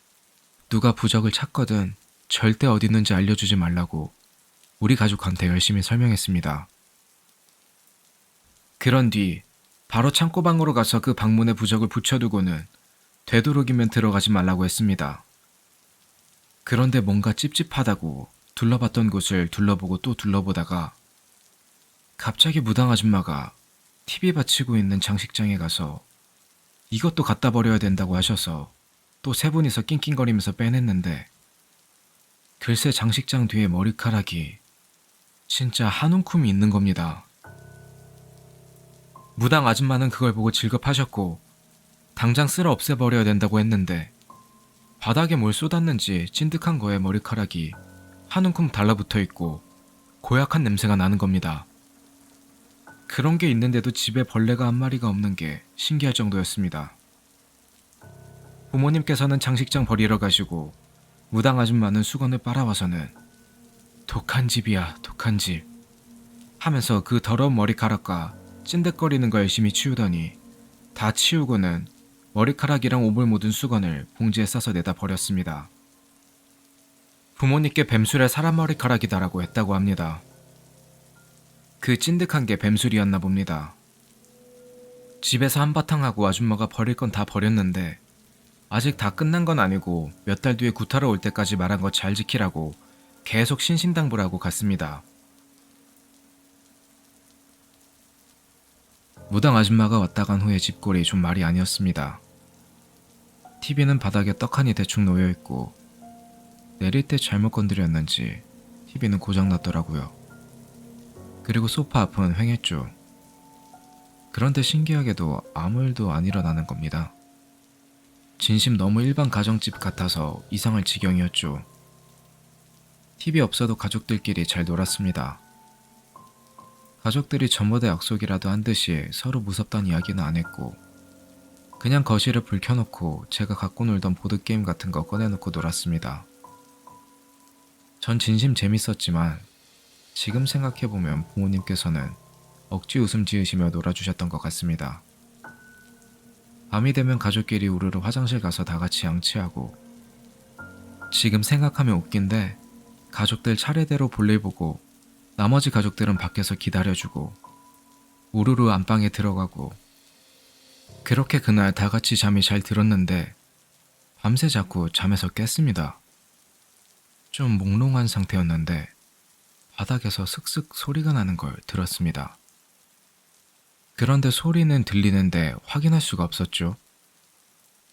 누가 부적을 찾거든 절대 어디 있는지 알려주지 말라고 우리 가족한테 열심히 설명했습니다. 그런 뒤 바로 창고방으로 가서 그 방문에 부적을 붙여두고는 되도록이면 들어가지 말라고 했습니다. 그런데 뭔가 찝찝하다고 둘러봤던 곳을 둘러보고 또 둘러보다가 갑자기 무당 아줌마가 TV 받치고 있는 장식장에 가서 이것도 갖다 버려야 된다고 하셔서 또 세 분이서 낑낑거리면서 빼냈는데 글쎄 장식장 뒤에 머리카락이 진짜 한 움큼이 있는 겁니다. 무당 아줌마는 그걸 보고 질겁하셨고 당장 쓸어 없애버려야 된다고 했는데 바닥에 뭘 쏟았는지 찐득한 거에 머리카락이 한 움큼 달라붙어 있고 고약한 냄새가 나는 겁니다. 그런 게 있는데도 집에 벌레가 한 마리가 없는 게 신기할 정도였습니다. 부모님께서는 장식장 버리러 가시고 무당 아줌마는 수건을 빨아와서는 독한 집이야 독한 집 하면서 그 더러운 머리카락과 찐득거리는 거 열심히 치우더니 다 치우고는 머리카락이랑 오물 묻은 수건을 봉지에 싸서 내다 버렸습니다. 부모님께 뱀술에 사람 머리카락이다라고 했다고 합니다. 그 찐득한 게 뱀술이었나 봅니다. 집에서 한바탕 하고 아줌마가 버릴 건 다 버렸는데 아직 다 끝난 건 아니고 몇 달 뒤에 구타러 올 때까지 말한 거 잘 지키라고 계속 신신당부라고 갔습니다. 무당 아줌마가 왔다 간 후에 집골이 좀 말이 아니었습니다. TV는 바닥에 떡하니 대충 놓여있고 내릴 때 잘못 건드렸는지 TV는 고장났더라고요. 그리고 소파 앞은 휑했죠. 그런데 신기하게도 아무 일도 안 일어나는 겁니다. 진심 너무 일반 가정집 같아서 이상할 지경이었죠. TV 없어도 가족들끼리 잘 놀았습니다. 가족들이 전부 다 약속이라도 한 듯이 서로 무섭다는 이야기는 안 했고 그냥 거실에 불 켜놓고 제가 갖고 놀던 보드게임 같은 거 꺼내놓고 놀았습니다. 전 진심 재밌었지만 지금 생각해보면 부모님께서는 억지 웃음 지으시며 놀아주셨던 것 같습니다. 밤이 되면 가족끼리 우르르 화장실 가서 다 같이 양치하고 지금 생각하면 웃긴데 가족들 차례대로 볼일 보고 나머지 가족들은 밖에서 기다려주고 우르르 안방에 들어가고 그렇게 그날 다 같이 잠이 잘 들었는데 밤새 자꾸 잠에서 깼습니다. 좀 몽롱한 상태였는데 바닥에서 슥슥 소리가 나는 걸 들었습니다. 그런데 소리는 들리는데 확인할 수가 없었죠.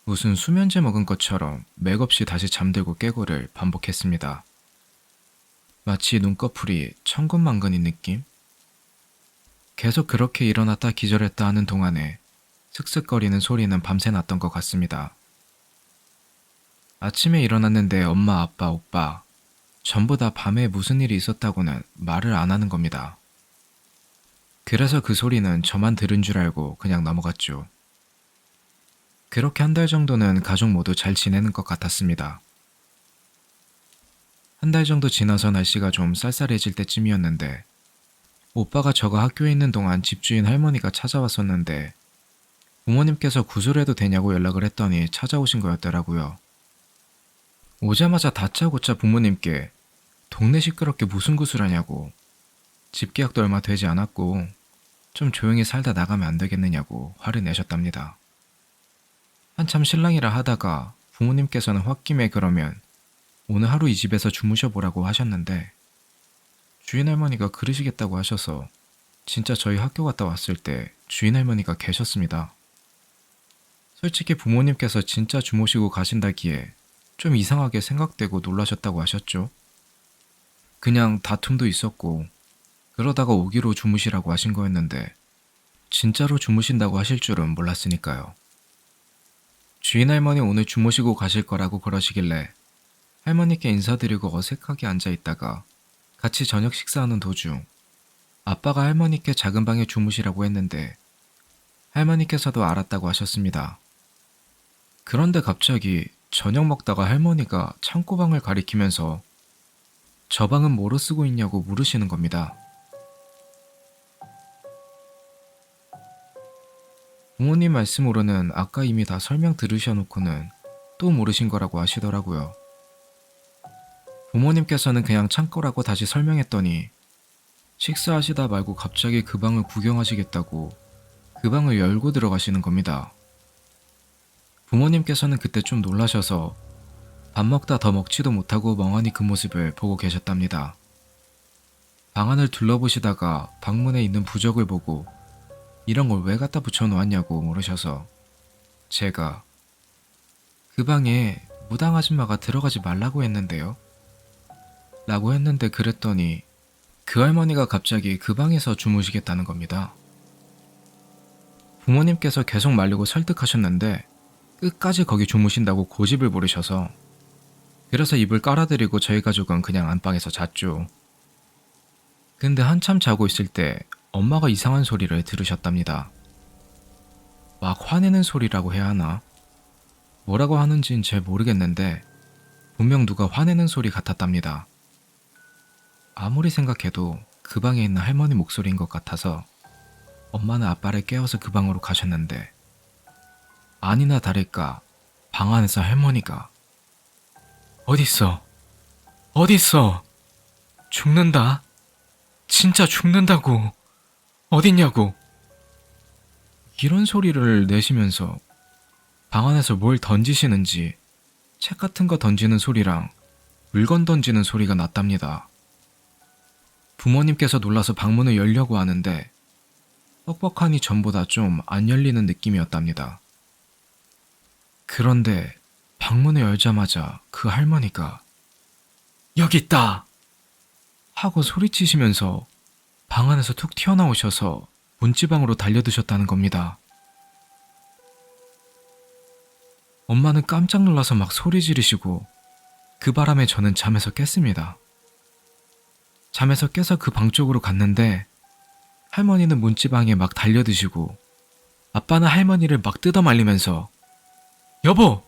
무슨 수면제 먹은 것처럼 맥없이 다시 잠들고 깨고를 반복했습니다. 마치 눈꺼풀이 천근만근인 느낌? 계속 그렇게 일어났다 기절했다 하는 동안에 슥슥거리는 소리는 밤새 났던 것 같습니다. 아침에 일어났는데 엄마, 아빠, 오빠 전부 다 밤에 무슨 일이 있었다고는 말을 안 하는 겁니다. 그래서 그 소리는 저만 들은 줄 알고 그냥 넘어갔죠. 그렇게 한 달 정도는 가족 모두 잘 지내는 것 같았습니다. 한 달 정도 지나서 날씨가 좀 쌀쌀해질 때쯤이었는데 오빠가 저가 학교에 있는 동안 집주인 할머니가 찾아왔었는데 부모님께서 구슬해도 되냐고 연락을 했더니 찾아오신 거였더라고요. 오자마자 다짜고짜 부모님께 동네 시끄럽게 무슨 구슬하냐고, 집 계약도 얼마 되지 않았고 좀 조용히 살다 나가면 안 되겠느냐고 화를 내셨답니다. 한참 신랑이라 하다가 부모님께서는 홧김에 그러면 오늘 하루 이 집에서 주무셔보라고 하셨는데 주인할머니가 그러시겠다고 하셔서 진짜 저희 학교 갔다 왔을 때 주인할머니가 계셨습니다. 솔직히 부모님께서 진짜 주무시고 가신다기에 좀 이상하게 생각되고 놀라셨다고 하셨죠. 그냥 다툼도 있었고 그러다가 오기로 주무시라고 하신 거였는데 진짜로 주무신다고 하실 줄은 몰랐으니까요. 주인할머니 오늘 주무시고 가실 거라고 그러시길래 할머니께 인사드리고 어색하게 앉아있다가 같이 저녁 식사하는 도중 아빠가 할머니께 작은 방에 주무시라고 했는데 할머니께서도 알았다고 하셨습니다. 그런데 갑자기 저녁 먹다가 할머니가 창고방을 가리키면서 저 방은 뭐로 쓰고 있냐고 물으시는 겁니다. 부모님 말씀으로는 아까 이미 다 설명 들으셔놓고는 또 모르신 거라고 하시더라고요. 부모님께서는 그냥 창고라고 다시 설명했더니 식사하시다 말고 갑자기 그 방을 구경하시겠다고 그 방을 열고 들어가시는 겁니다. 부모님께서는 그때 좀 놀라셔서 밥 먹다 더 먹지도 못하고 멍하니 그 모습을 보고 계셨답니다. 방 안을 둘러보시다가 방문에 있는 부적을 보고 이런 걸 왜 갖다 붙여놓았냐고 물으셔서 제가 그 방에 무당 아줌마가 들어가지 말라고 했는데요? 라고 했는데 그랬더니 그 할머니가 갑자기 그 방에서 주무시겠다는 겁니다. 부모님께서 계속 말리고 설득하셨는데 끝까지 거기 주무신다고 고집을 부리셔서 그래서 이불 깔아드리고 저희 가족은 그냥 안방에서 잤죠. 근데 한참 자고 있을 때 엄마가 이상한 소리를 들으셨답니다. 막 화내는 소리라고 해야 하나? 뭐라고 하는진 잘 모르겠는데 분명 누가 화내는 소리 같았답니다. 아무리 생각해도 그 방에 있는 할머니 목소리인 것 같아서 엄마는 아빠를 깨워서 그 방으로 가셨는데 아니나 다를까 방 안에서 할머니가 어딨어? 어딨어? 죽는다? 진짜 죽는다고? 어딨냐고? 이런 소리를 내시면서 방 안에서 뭘 던지시는지 책 같은 거 던지는 소리랑 물건 던지는 소리가 났답니다. 부모님께서 놀라서 방문을 열려고 하는데 뻑뻑하니 전보다 좀 안 열리는 느낌이었답니다. 그런데 방문을 열자마자 그 할머니가 여기 있다! 하고 소리치시면서 방 안에서 툭 튀어나오셔서 문지방으로 달려드셨다는 겁니다. 엄마는 깜짝 놀라서 막 소리 지르시고 그 바람에 저는 잠에서 깼습니다. 잠에서 깨서 그 방 쪽으로 갔는데 할머니는 문지방에 막 달려드시고 아빠는 할머니를 막 뜯어 말리면서 여보!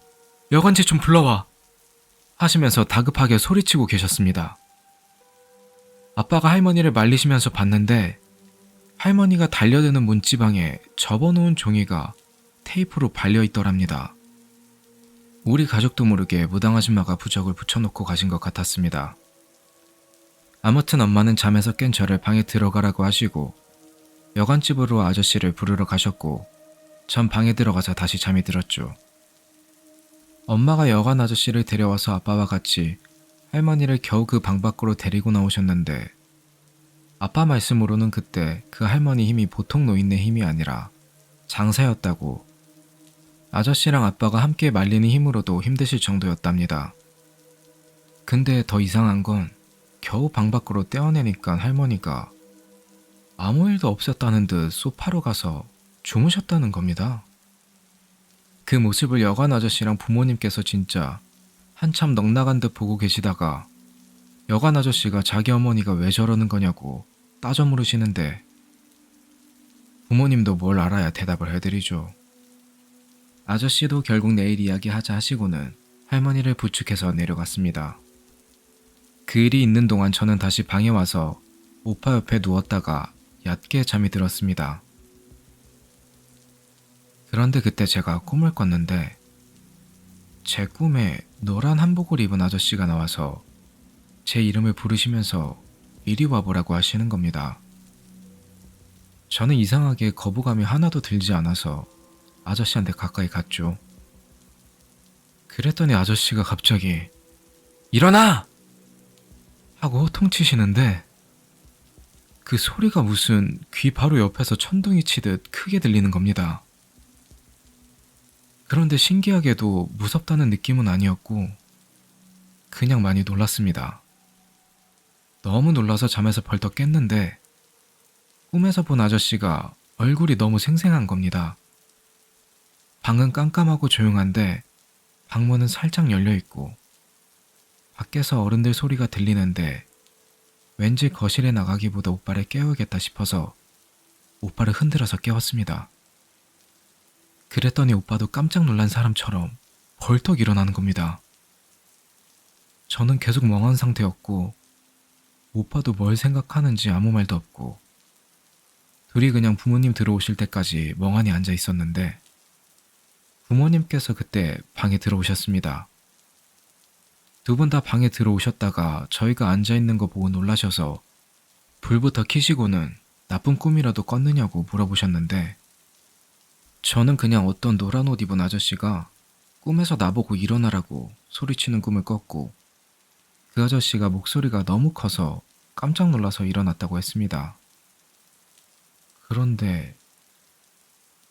여관제 좀 불러와! 하시면서 다급하게 소리치고 계셨습니다. 아빠가 할머니를 말리시면서 봤는데 할머니가 달려드는 문지방에 접어놓은 종이가 테이프로 발려있더랍니다. 우리 가족도 모르게 무당 아줌마가 부적을 붙여놓고 가신 것 같았습니다. 아무튼 엄마는 잠에서 깬 저를 방에 들어가라고 하시고 여관집으로 아저씨를 부르러 가셨고 전 방에 들어가서 다시 잠이 들었죠. 엄마가 여관 아저씨를 데려와서 아빠와 같이 할머니를 겨우 그 방 밖으로 데리고 나오셨는데 아빠 말씀으로는 그때 그 할머니 힘이 보통 노인네 힘이 아니라 장사였다고 아저씨랑 아빠가 함께 말리는 힘으로도 힘드실 정도였답니다. 근데 더 이상한 건 겨우 방 밖으로 떼어내니까 할머니가 아무 일도 없었다는 듯 소파로 가서 주무셨다는 겁니다. 그 모습을 여관 아저씨랑 부모님께서 진짜 한참 넋나간 듯 보고 계시다가 여관 아저씨가 자기 어머니가 왜 저러는 거냐고 따져 물으시는데 부모님도 뭘 알아야 대답을 해드리죠. 아저씨도 결국 내일 이야기하자 하시고는 할머니를 부축해서 내려갔습니다. 그 일이 있는 동안 저는 다시 방에 와서 오빠 옆에 누웠다가 얕게 잠이 들었습니다. 그런데 그때 제가 꿈을 꿨는데 제 꿈에 노란 한복을 입은 아저씨가 나와서 제 이름을 부르시면서 이리 와보라고 하시는 겁니다. 저는 이상하게 거부감이 하나도 들지 않아서 아저씨한테 가까이 갔죠. 그랬더니 아저씨가 갑자기 일어나! 하고 호통치시는데 그 소리가 무슨 귀 바로 옆에서 천둥이 치듯 크게 들리는 겁니다. 그런데 신기하게도 무섭다는 느낌은 아니었고 그냥 많이 놀랐습니다. 너무 놀라서 잠에서 벌떡 깼는데 꿈에서 본 아저씨가 얼굴이 너무 생생한 겁니다. 방은 깜깜하고 조용한데 방문은 살짝 열려있고 밖에서 어른들 소리가 들리는데 왠지 거실에 나가기보다 오빠를 깨워야겠다 싶어서 오빠를 흔들어서 깨웠습니다. 그랬더니 오빠도 깜짝 놀란 사람처럼 벌떡 일어나는 겁니다. 저는 계속 멍한 상태였고 오빠도 뭘 생각하는지 아무 말도 없고 둘이 그냥 부모님 들어오실 때까지 멍하니 앉아 있었는데 부모님께서 그때 방에 들어오셨습니다. 두 분 다 방에 들어오셨다가 저희가 앉아있는 거 보고 놀라셔서 불부터 켜시고는 나쁜 꿈이라도 꿨느냐고 물어보셨는데 저는 그냥 어떤 노란 옷 입은 아저씨가 꿈에서 나보고 일어나라고 소리치는 꿈을 꿨고 그 아저씨가 목소리가 너무 커서 깜짝 놀라서 일어났다고 했습니다. 그런데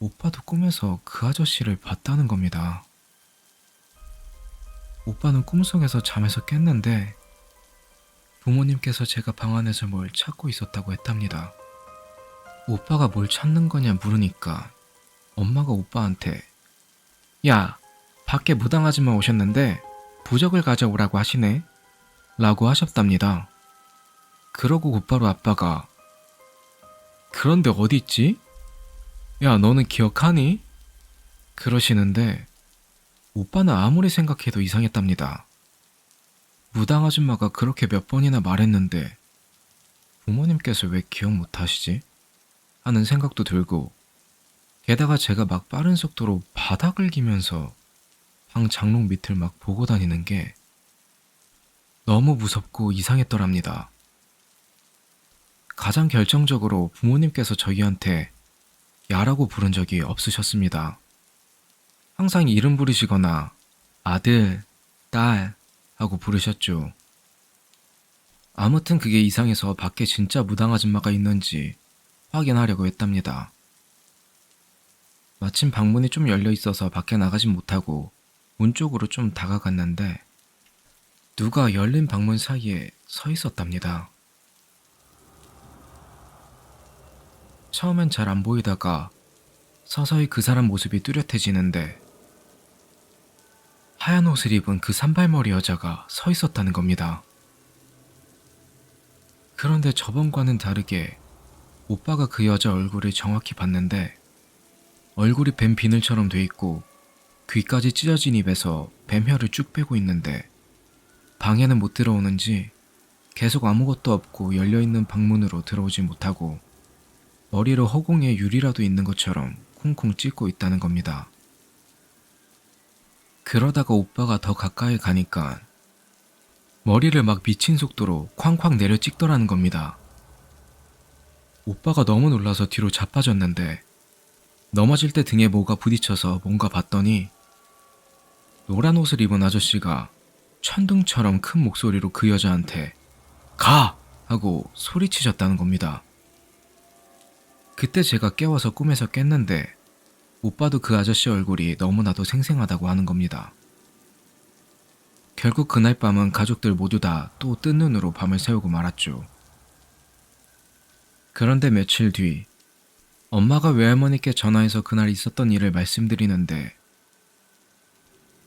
오빠도 꿈에서 그 아저씨를 봤다는 겁니다. 오빠는 꿈속에서 잠에서 깼는데 부모님께서 제가 방 안에서 뭘 찾고 있었다고 했답니다. 오빠가 뭘 찾는 거냐 물으니까 엄마가 오빠한테 야, 밖에 무당 아줌마 오셨는데 부적을 가져오라고 하시네 라고 하셨답니다. 그러고 곧바로 아빠가 그런데 어디 있지? 야, 너는 기억하니? 그러시는데 오빠는 아무리 생각해도 이상했답니다. 무당 아줌마가 그렇게 몇 번이나 말했는데 부모님께서 왜 기억 못하시지? 하는 생각도 들고 게다가 제가 막 빠른 속도로 바닥을 기면서 방 장롱 밑을 막 보고 다니는 게 너무 무섭고 이상했더랍니다. 가장 결정적으로 부모님께서 저희한테 야라고 부른 적이 없으셨습니다. 항상 이름 부르시거나 아들, 딸 하고 부르셨죠. 아무튼 그게 이상해서 밖에 진짜 무당 아줌마가 있는지 확인하려고 했답니다. 마침 방문이 좀 열려 있어서 밖에 나가진 못하고 문 쪽으로 좀 다가갔는데 누가 열린 방문 사이에 서 있었답니다. 처음엔 잘 안 보이다가 서서히 그 사람 모습이 뚜렷해지는데 하얀 옷을 입은 그 산발머리 여자가 서 있었다는 겁니다. 그런데 저번과는 다르게 오빠가 그 여자 얼굴을 정확히 봤는데 얼굴이 뱀 비늘처럼 돼 있고 귀까지 찢어진 입에서 뱀혀를 쭉 빼고 있는데 방에는 못 들어오는지 계속 아무것도 없고 열려있는 방문으로 들어오지 못하고 머리로 허공에 유리라도 있는 것처럼 쿵쿵 찢고 있다는 겁니다. 그러다가 오빠가 더 가까이 가니까 머리를 막 미친 속도로 쾅쾅 내려 찍더라는 겁니다. 오빠가 너무 놀라서 뒤로 자빠졌는데 넘어질 때 등에 뭐가 부딪혀서 뭔가 봤더니 노란 옷을 입은 아저씨가 천둥처럼 큰 목소리로 그 여자한테 가! 하고 소리치셨다는 겁니다. 그때 제가 깨워서 꿈에서 깼는데 오빠도 그 아저씨 얼굴이 너무나도 생생하다고 하는 겁니다. 결국 그날 밤은 가족들 모두 다 또 뜬 눈으로 밤을 새우고 말았죠. 그런데 며칠 뒤 엄마가 외할머니께 전화해서 그날 있었던 일을 말씀드리는데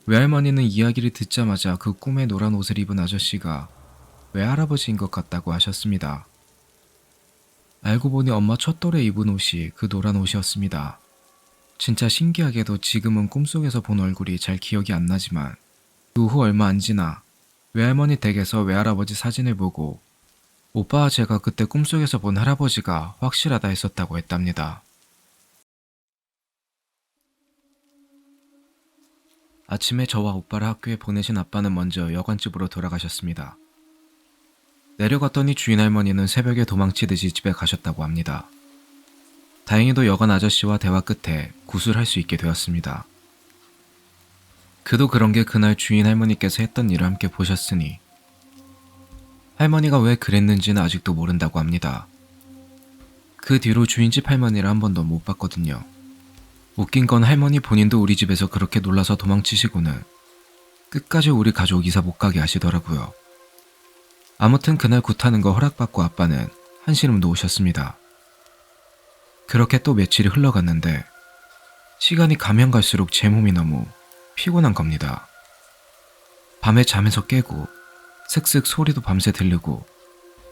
외할머니는 이야기를 듣자마자 그 꿈에 노란 옷을 입은 아저씨가 외할아버지인 것 같다고 하셨습니다. 알고 보니 엄마 첫 돌에 입은 옷이 그 노란 옷이었습니다. 진짜 신기하게도 지금은 꿈속에서 본 얼굴이 잘 기억이 안 나지만 그 후 얼마 안 지나 외할머니 댁에서 외할아버지 사진을 보고 오빠와 제가 그때 꿈속에서 본 할아버지가 확실하다 했었다고 했답니다. 아침에 저와 오빠를 학교에 보내신 아빠는 먼저 여관집으로 돌아가셨습니다. 내려갔더니 주인 할머니는 새벽에 도망치듯이 집에 가셨다고 합니다. 다행히도 여관 아저씨와 대화 끝에 구술할 수 있게 되었습니다. 그도 그런 게 그날 주인 할머니께서 했던 일을 함께 보셨으니 할머니가 왜 그랬는지는 아직도 모른다고 합니다. 그 뒤로 주인집 할머니를 한 번도 못 봤거든요. 웃긴 건 할머니 본인도 우리 집에서 그렇게 놀라서 도망치시고는 끝까지 우리 가족 이사 못 가게 하시더라고요. 아무튼 그날 굿하는 거 허락받고 아빠는 한시름도 오셨습니다. 그렇게 또 며칠이 흘러갔는데 시간이 가면 갈수록 제 몸이 너무 피곤한 겁니다. 밤에 잠에서 깨고 슥슥 소리도 밤새 들리고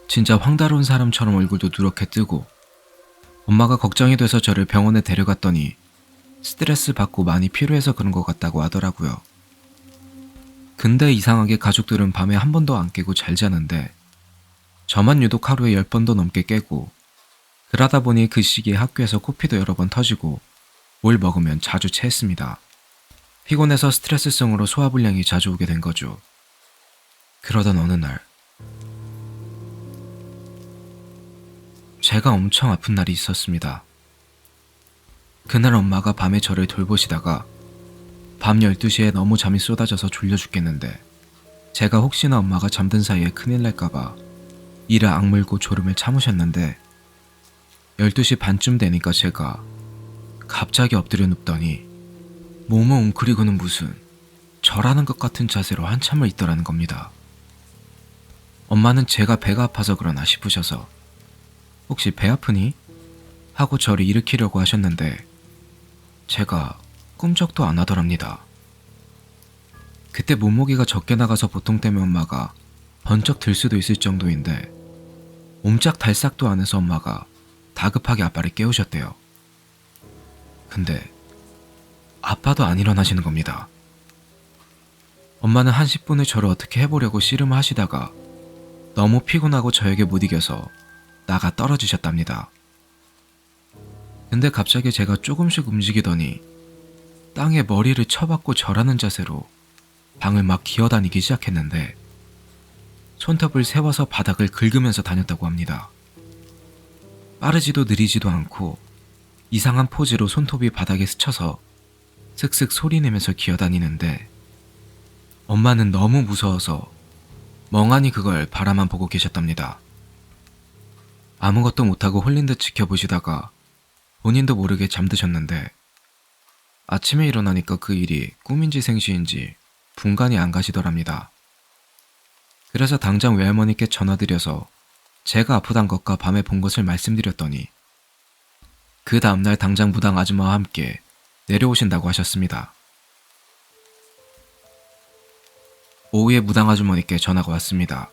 진짜 황달운 사람처럼 얼굴도 누렇게 뜨고 엄마가 걱정이 돼서 저를 병원에 데려갔더니 스트레스 받고 많이 피로해서 그런 것 같다고 하더라고요. 근데 이상하게 가족들은 밤에 한 번도 안 깨고 잘 자는데 저만 유독 하루에 10번도 넘게 깨고 그러다 보니 그 시기에 학교에서 코피도 여러 번 터지고 뭘 먹으면 자주 체했습니다. 피곤해서 스트레스성으로 소화불량이 자주 오게 된 거죠. 그러던 어느 날 제가 엄청 아픈 날이 있었습니다. 그날 엄마가 밤에 저를 돌보시다가 밤 12시에 너무 잠이 쏟아져서 졸려 죽겠는데 제가 혹시나 엄마가 잠든 사이에 큰일 날까봐 이를 악물고 졸음을 참으셨는데 12시 반쯤 되니까 제가 갑자기 엎드려 눕더니 몸을 웅크리고는 무슨 절하는 것 같은 자세로 한참을 있더라는 겁니다. 엄마는 제가 배가 아파서 그러나 싶으셔서 혹시 배 아프니? 하고 저를 일으키려고 하셨는데 제가 꿈쩍도 안 하더랍니다. 그때 몸무게가 적게 나가서 보통 때문에 엄마가 번쩍 들 수도 있을 정도인데 옴짝달싹도 안 해서 엄마가 다급하게 아빠를 깨우셨대요. 근데 아빠도 안 일어나시는 겁니다. 엄마는 한 10분을 저를 어떻게 해보려고 씨름을 하시다가 너무 피곤하고 저에게 못 이겨서 나가 떨어지셨답니다. 근데 갑자기 제가 조금씩 움직이더니 땅에 머리를 쳐박고 절하는 자세로 방을 막 기어다니기 시작했는데 손톱을 세워서 바닥을 긁으면서 다녔다고 합니다. 빠르지도 느리지도 않고 이상한 포즈로 손톱이 바닥에 스쳐서 슥슥 소리내면서 기어다니는데 엄마는 너무 무서워서 멍하니 그걸 바라만 보고 계셨답니다. 아무것도 못하고 홀린 듯 지켜보시다가 본인도 모르게 잠드셨는데 아침에 일어나니까 그 일이 꿈인지 생시인지 분간이 안 가시더랍니다. 그래서 당장 외할머니께 전화드려서 제가 아프단 것과 밤에 본 것을 말씀드렸더니 그 다음날 당장 무당 아줌마와 함께 내려오신다고 하셨습니다. 오후에 무당 아주머니께 전화가 왔습니다.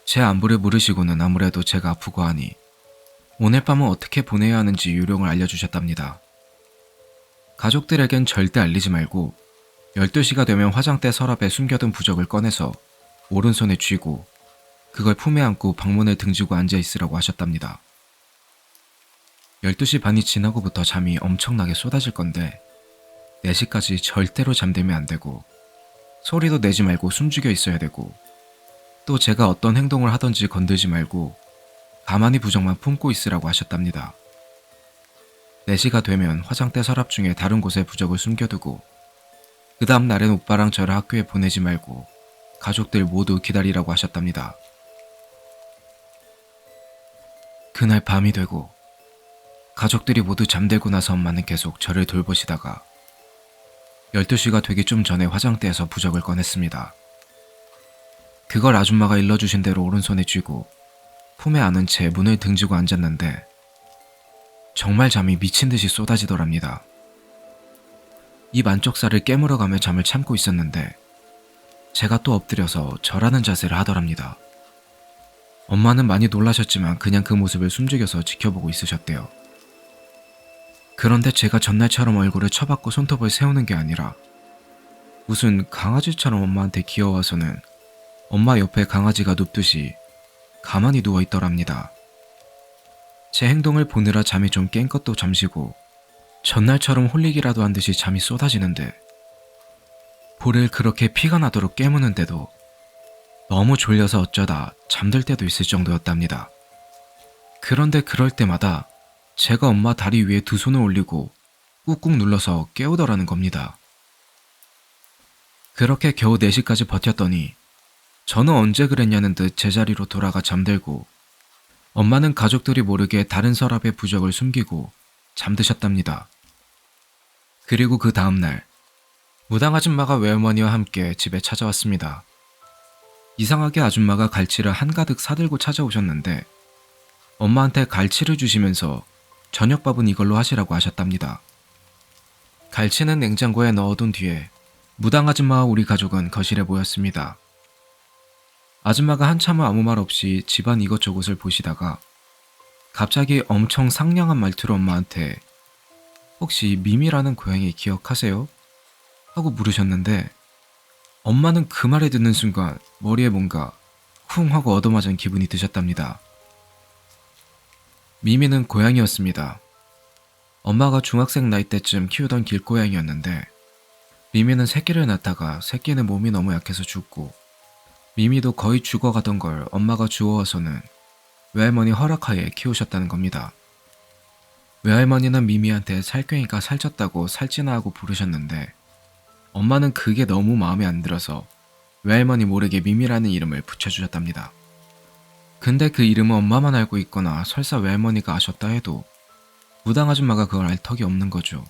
제 안부를 물으시고는 아무래도 제가 아프고 하니 오늘 밤은 어떻게 보내야 하는지 요령을 알려주셨답니다. 가족들에겐 절대 알리지 말고 12시가 되면 화장대 서랍에 숨겨둔 부적을 꺼내서 오른손에 쥐고 그걸 품에 안고 방문을 등지고 앉아있으라고 하셨답니다. 12시 반이 지나고부터 잠이 엄청나게 쏟아질 건데 4시까지 절대로 잠들면 안 되고 소리도 내지 말고 숨죽여 있어야 되고 또 제가 어떤 행동을 하든지 건들지 말고 가만히 부적만 품고 있으라고 하셨답니다. 4시가 되면 화장대 서랍 중에 다른 곳에 부적을 숨겨두고 그 다음 날엔 오빠랑 저를 학교에 보내지 말고 가족들 모두 기다리라고 하셨답니다. 그날 밤이 되고 가족들이 모두 잠들고 나서 엄마는 계속 저를 돌보시다가 12시가 되기 좀 전에 화장대에서 부적을 꺼냈습니다. 그걸 아줌마가 일러주신 대로 오른손에 쥐고 품에 안은 채 문을 등지고 앉았는데 정말 잠이 미친 듯이 쏟아지더랍니다. 입 안쪽살을 깨물어가며 잠을 참고 있었는데 제가 또 엎드려서 절하는 자세를 하더랍니다. 엄마는 많이 놀라셨지만 그냥 그 모습을 숨죽여서 지켜보고 있으셨대요. 그런데 제가 전날처럼 얼굴을 쳐박고 손톱을 세우는 게 아니라 무슨 강아지처럼 엄마한테 귀여워서는 엄마 옆에 강아지가 눕듯이 가만히 누워있더랍니다. 제 행동을 보느라 잠이 좀 깬 것도 잠시고 전날처럼 홀리기라도 한 듯이 잠이 쏟아지는데 볼을 그렇게 피가 나도록 깨무는데도 너무 졸려서 어쩌다 잠들 때도 있을 정도였답니다. 그런데 그럴 때마다 제가 엄마 다리 위에 두 손을 올리고 꾹꾹 눌러서 깨우더라는 겁니다. 그렇게 겨우 4시까지 버텼더니 저는 언제 그랬냐는 듯 제자리로 돌아가 잠들고 엄마는 가족들이 모르게 다른 서랍에 부적을 숨기고 잠드셨답니다. 그리고 그 다음날 무당 아줌마가 외할머니와 함께 집에 찾아왔습니다. 이상하게 아줌마가 갈치를 한가득 사들고 찾아오셨는데 엄마한테 갈치를 주시면서 저녁밥은 이걸로 하시라고 하셨답니다. 갈치는 냉장고에 넣어둔 뒤에 무당 아줌마와 우리 가족은 거실에 모였습니다. 아줌마가 한참을 아무 말 없이 집안 이것저것을 보시다가 갑자기 엄청 상냥한 말투로 엄마한테 혹시 미미라는 고양이 기억하세요? 하고 물으셨는데 엄마는 그 말을 듣는 순간 머리에 뭔가 쿵 하고 얻어맞은 기분이 드셨답니다. 미미는 고양이였습니다. 엄마가 중학생 나이 때쯤 키우던 길고양이였는데 미미는 새끼를 낳다가 새끼는 몸이 너무 약해서 죽고 미미도 거의 죽어가던 걸 엄마가 주워와서는 외할머니 허락하에 키우셨다는 겁니다. 외할머니는 미미한테 살쾡이가 살쪘다고 살찌나 하고 부르셨는데 엄마는 그게 너무 마음에 안 들어서 외할머니 모르게 미미라는 이름을 붙여주셨답니다. 근데 그 이름은 엄마만 알고 있거나 설사 외할머니가 아셨다 해도 무당 아줌마가 그걸 알 턱이 없는 거죠.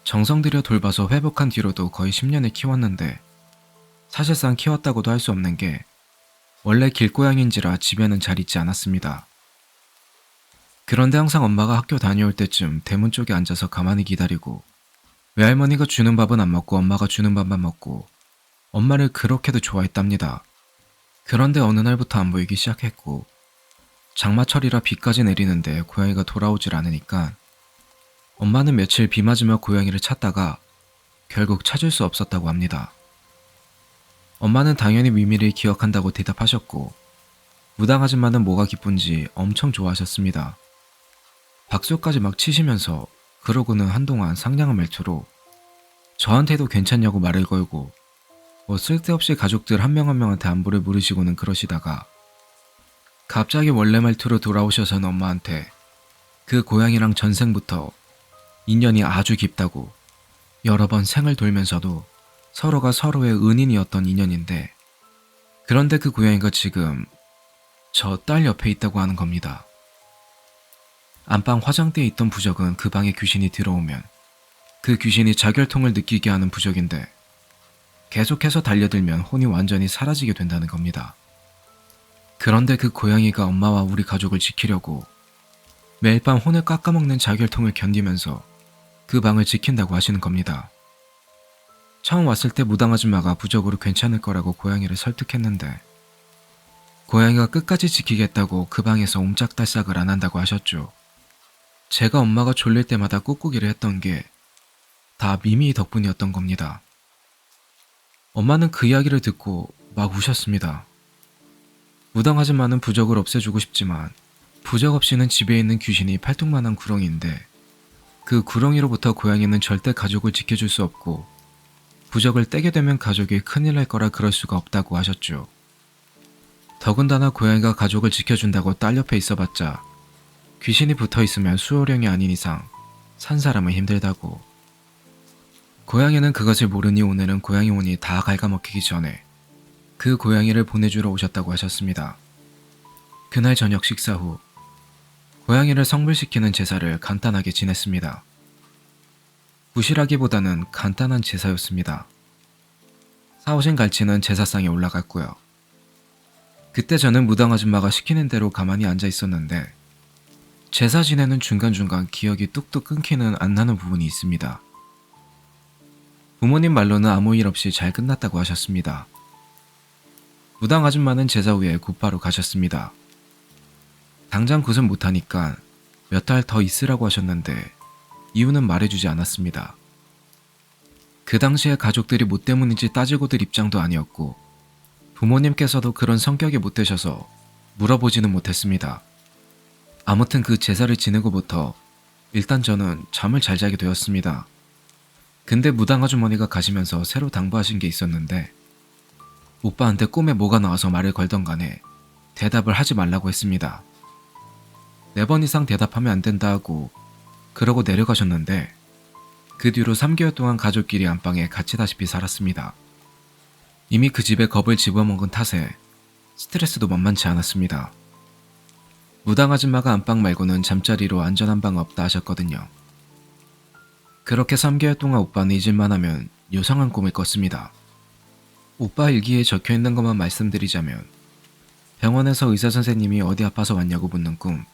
정성 들여 돌봐서 회복한 뒤로도 거의 10년을 키웠는데 사실상 키웠다고도 할 수 없는 게 원래 길고양인지라 집에는 잘 있지 않았습니다. 그런데 항상 엄마가 학교 다녀올 때쯤 대문 쪽에 앉아서 가만히 기다리고 외할머니가 주는 밥은 안 먹고 엄마가 주는 밥만 먹고 엄마를 그렇게도 좋아했답니다. 그런데 어느 날부터 안 보이기 시작했고 장마철이라 비까지 내리는데 고양이가 돌아오질 않으니까 엄마는 며칠 비 맞으며 고양이를 찾다가 결국 찾을 수 없었다고 합니다. 엄마는 당연히 미미를 기억한다고 대답하셨고 무당 아줌마는 뭐가 기쁜지 엄청 좋아하셨습니다. 박수까지 막 치시면서 그러고는 한동안 상냥한 말투로 저한테도 괜찮냐고 말을 걸고 뭐 쓸데없이 가족들 한 명 한 명한테 안부를 물으시고는 그러시다가 갑자기 원래 말투로 돌아오셔서는 엄마한테 그 고양이랑 전생부터 인연이 아주 깊다고 여러 번 생을 돌면서도 서로가 서로의 은인이었던 인연인데 그런데 그 고양이가 지금 저 딸 옆에 있다고 하는 겁니다. 안방 화장대에 있던 부적은 그 방에 귀신이 들어오면 그 귀신이 자결통을 느끼게 하는 부적인데 계속해서 달려들면 혼이 완전히 사라지게 된다는 겁니다. 그런데 그 고양이가 엄마와 우리 가족을 지키려고 매일 밤 혼을 깎아먹는 자결통을 견디면서 그 방을 지킨다고 하시는 겁니다. 처음 왔을 때 무당 아줌마가 부적으로 괜찮을 거라고 고양이를 설득했는데 고양이가 끝까지 지키겠다고 그 방에서 옴짝달싹을 안 한다고 하셨죠. 제가 엄마가 졸릴 때마다 꾹꾹이를 했던 게 다 미미 덕분이었던 겁니다. 엄마는 그 이야기를 듣고 막 우셨습니다. 무당 아줌마는 부적을 없애주고 싶지만 부적 없이는 집에 있는 귀신이 팔뚝만한 구렁이인데 그 구렁이로부터 고양이는 절대 가족을 지켜줄 수 없고 부적을 떼게 되면 가족이 큰일 날 거라 그럴 수가 없다고 하셨죠. 더군다나 고양이가 가족을 지켜준다고 딸 옆에 있어봤자 귀신이 붙어있으면 수호령이 아닌 이상 산 사람은 힘들다고. 고양이는 그것을 모르니 오늘은 고양이 혼이 다 갉아먹히기 전에 그 고양이를 보내주러 오셨다고 하셨습니다. 그날 저녁 식사 후 고양이를 성불시키는 제사를 간단하게 지냈습니다. 부실하기보다는 간단한 제사였습니다. 사오신 갈치는 제사상에 올라갔고요. 그때 저는 무당 아줌마가 시키는 대로 가만히 앉아 있었는데 제사 지내는 중간중간 기억이 뚝뚝 끊기는 안 나는 부분이 있습니다. 부모님 말로는 아무 일 없이 잘 끝났다고 하셨습니다. 무당 아줌마는 제사 후에 곧바로 가셨습니다. 당장 굿은 못하니까 몇 달 더 있으라고 하셨는데 이유는 말해주지 않았습니다. 그 당시에 가족들이 뭐 때문인지 따지고들 입장도 아니었고 부모님께서도 그런 성격이 못 되셔서 물어보지는 못했습니다. 아무튼 그 제사를 지내고부터 일단 저는 잠을 잘 자게 되었습니다. 근데 무당 아주머니가 가시면서 새로 당부하신 게 있었는데 오빠한테 꿈에 뭐가 나와서 말을 걸던 간에 대답을 하지 말라고 했습니다. 4번 이상 대답하면 안 된다 하고 그러고 내려가셨는데 그 뒤로 3개월 동안 가족끼리 안방에 갇히다시피 살았습니다. 이미 그 집에 겁을 집어먹은 탓에 스트레스도 만만치 않았습니다. 무당 아줌마가 안방 말고는 잠자리로 안전한 방 없다 하셨거든요. 그렇게 3개월 동안 오빠는 잊을만 하면 요상한 꿈을 꿨습니다. 오빠 일기에 적혀있는 것만 말씀드리자면 병원에서 의사 선생님이 어디 아파서 왔냐고 묻는 꿈,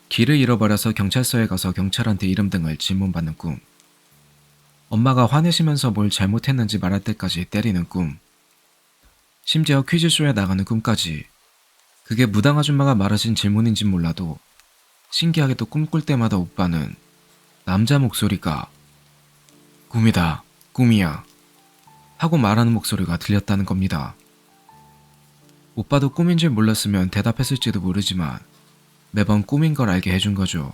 길을 잃어버려서 경찰서에 가서 경찰한테 이름 등을 질문받는 꿈, 엄마가 화내시면서 뭘 잘못했는지 말할 때까지 때리는 꿈, 심지어 퀴즈쇼에 나가는 꿈까지. 그게 무당 아줌마가 말하신 질문인진 몰라도 신기하게도 꿈꿀 때마다 오빠는 남자 목소리가 꿈이다, 꿈이야 하고 말하는 목소리가 들렸다는 겁니다. 오빠도 꿈인 줄 몰랐으면 대답했을지도 모르지만 매번 꿈인 걸 알게 해준 거죠.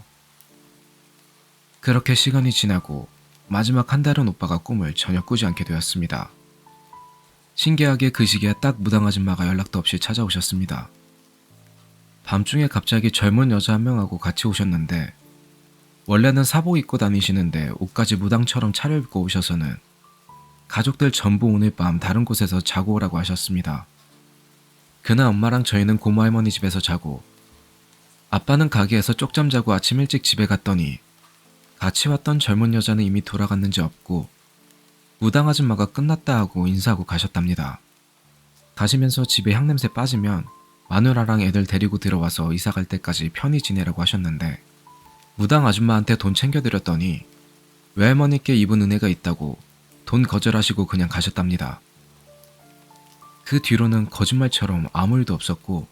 그렇게 시간이 지나고 마지막 한 달은 오빠가 꿈을 전혀 꾸지 않게 되었습니다. 신기하게 그 시기에 딱 무당 아줌마가 연락도 없이 찾아오셨습니다. 밤중에 갑자기 젊은 여자 한 명하고 같이 오셨는데 원래는 사복 입고 다니시는데 옷까지 무당처럼 차려입고 오셔서는 가족들 전부 오늘 밤 다른 곳에서 자고 오라고 하셨습니다. 그날 엄마랑 저희는 고모 할머니 집에서 자고 아빠는 가게에서 쪽잠 자고 아침 일찍 집에 갔더니 같이 왔던 젊은 여자는 이미 돌아갔는지 없고 무당 아줌마가 끝났다 하고 인사하고 가셨답니다. 가시면서 집에 향냄새 빠지면 마누라랑 애들 데리고 들어와서 이사 갈 때까지 편히 지내라고 하셨는데 무당 아줌마한테 돈 챙겨드렸더니 외할머니께 입은 은혜가 있다고 돈 거절하시고 그냥 가셨답니다. 그 뒤로는 거짓말처럼 아무 일도 없었고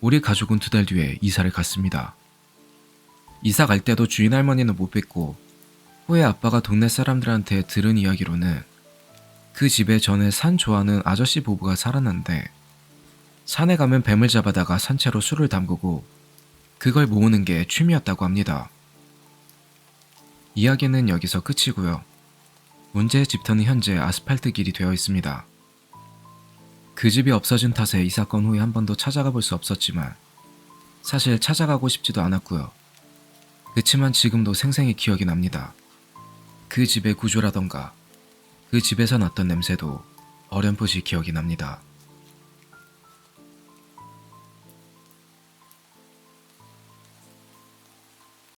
우리 가족은 2달 뒤에 이사를 갔습니다. 이사 갈 때도 주인 할머니는 못 뵙고 후에 아빠가 동네 사람들한테 들은 이야기로는 그 집에 전에 산 좋아하는 아저씨 부부가 살았는데 산에 가면 뱀을 잡아다가 산채로 술을 담그고 그걸 모으는 게 취미였다고 합니다. 이야기는 여기서 끝이고요. 문제의 집터는 현재 아스팔트 길이 되어 있습니다. 그 집이 없어진 탓에 이 사건 후에 한 번도 찾아가 볼 수 없었지만 사실 찾아가고 싶지도 않았고요. 그치만 지금도 생생히 기억이 납니다. 그 집의 구조라던가 그 집에서 났던 냄새도 어렴풋이 기억이 납니다.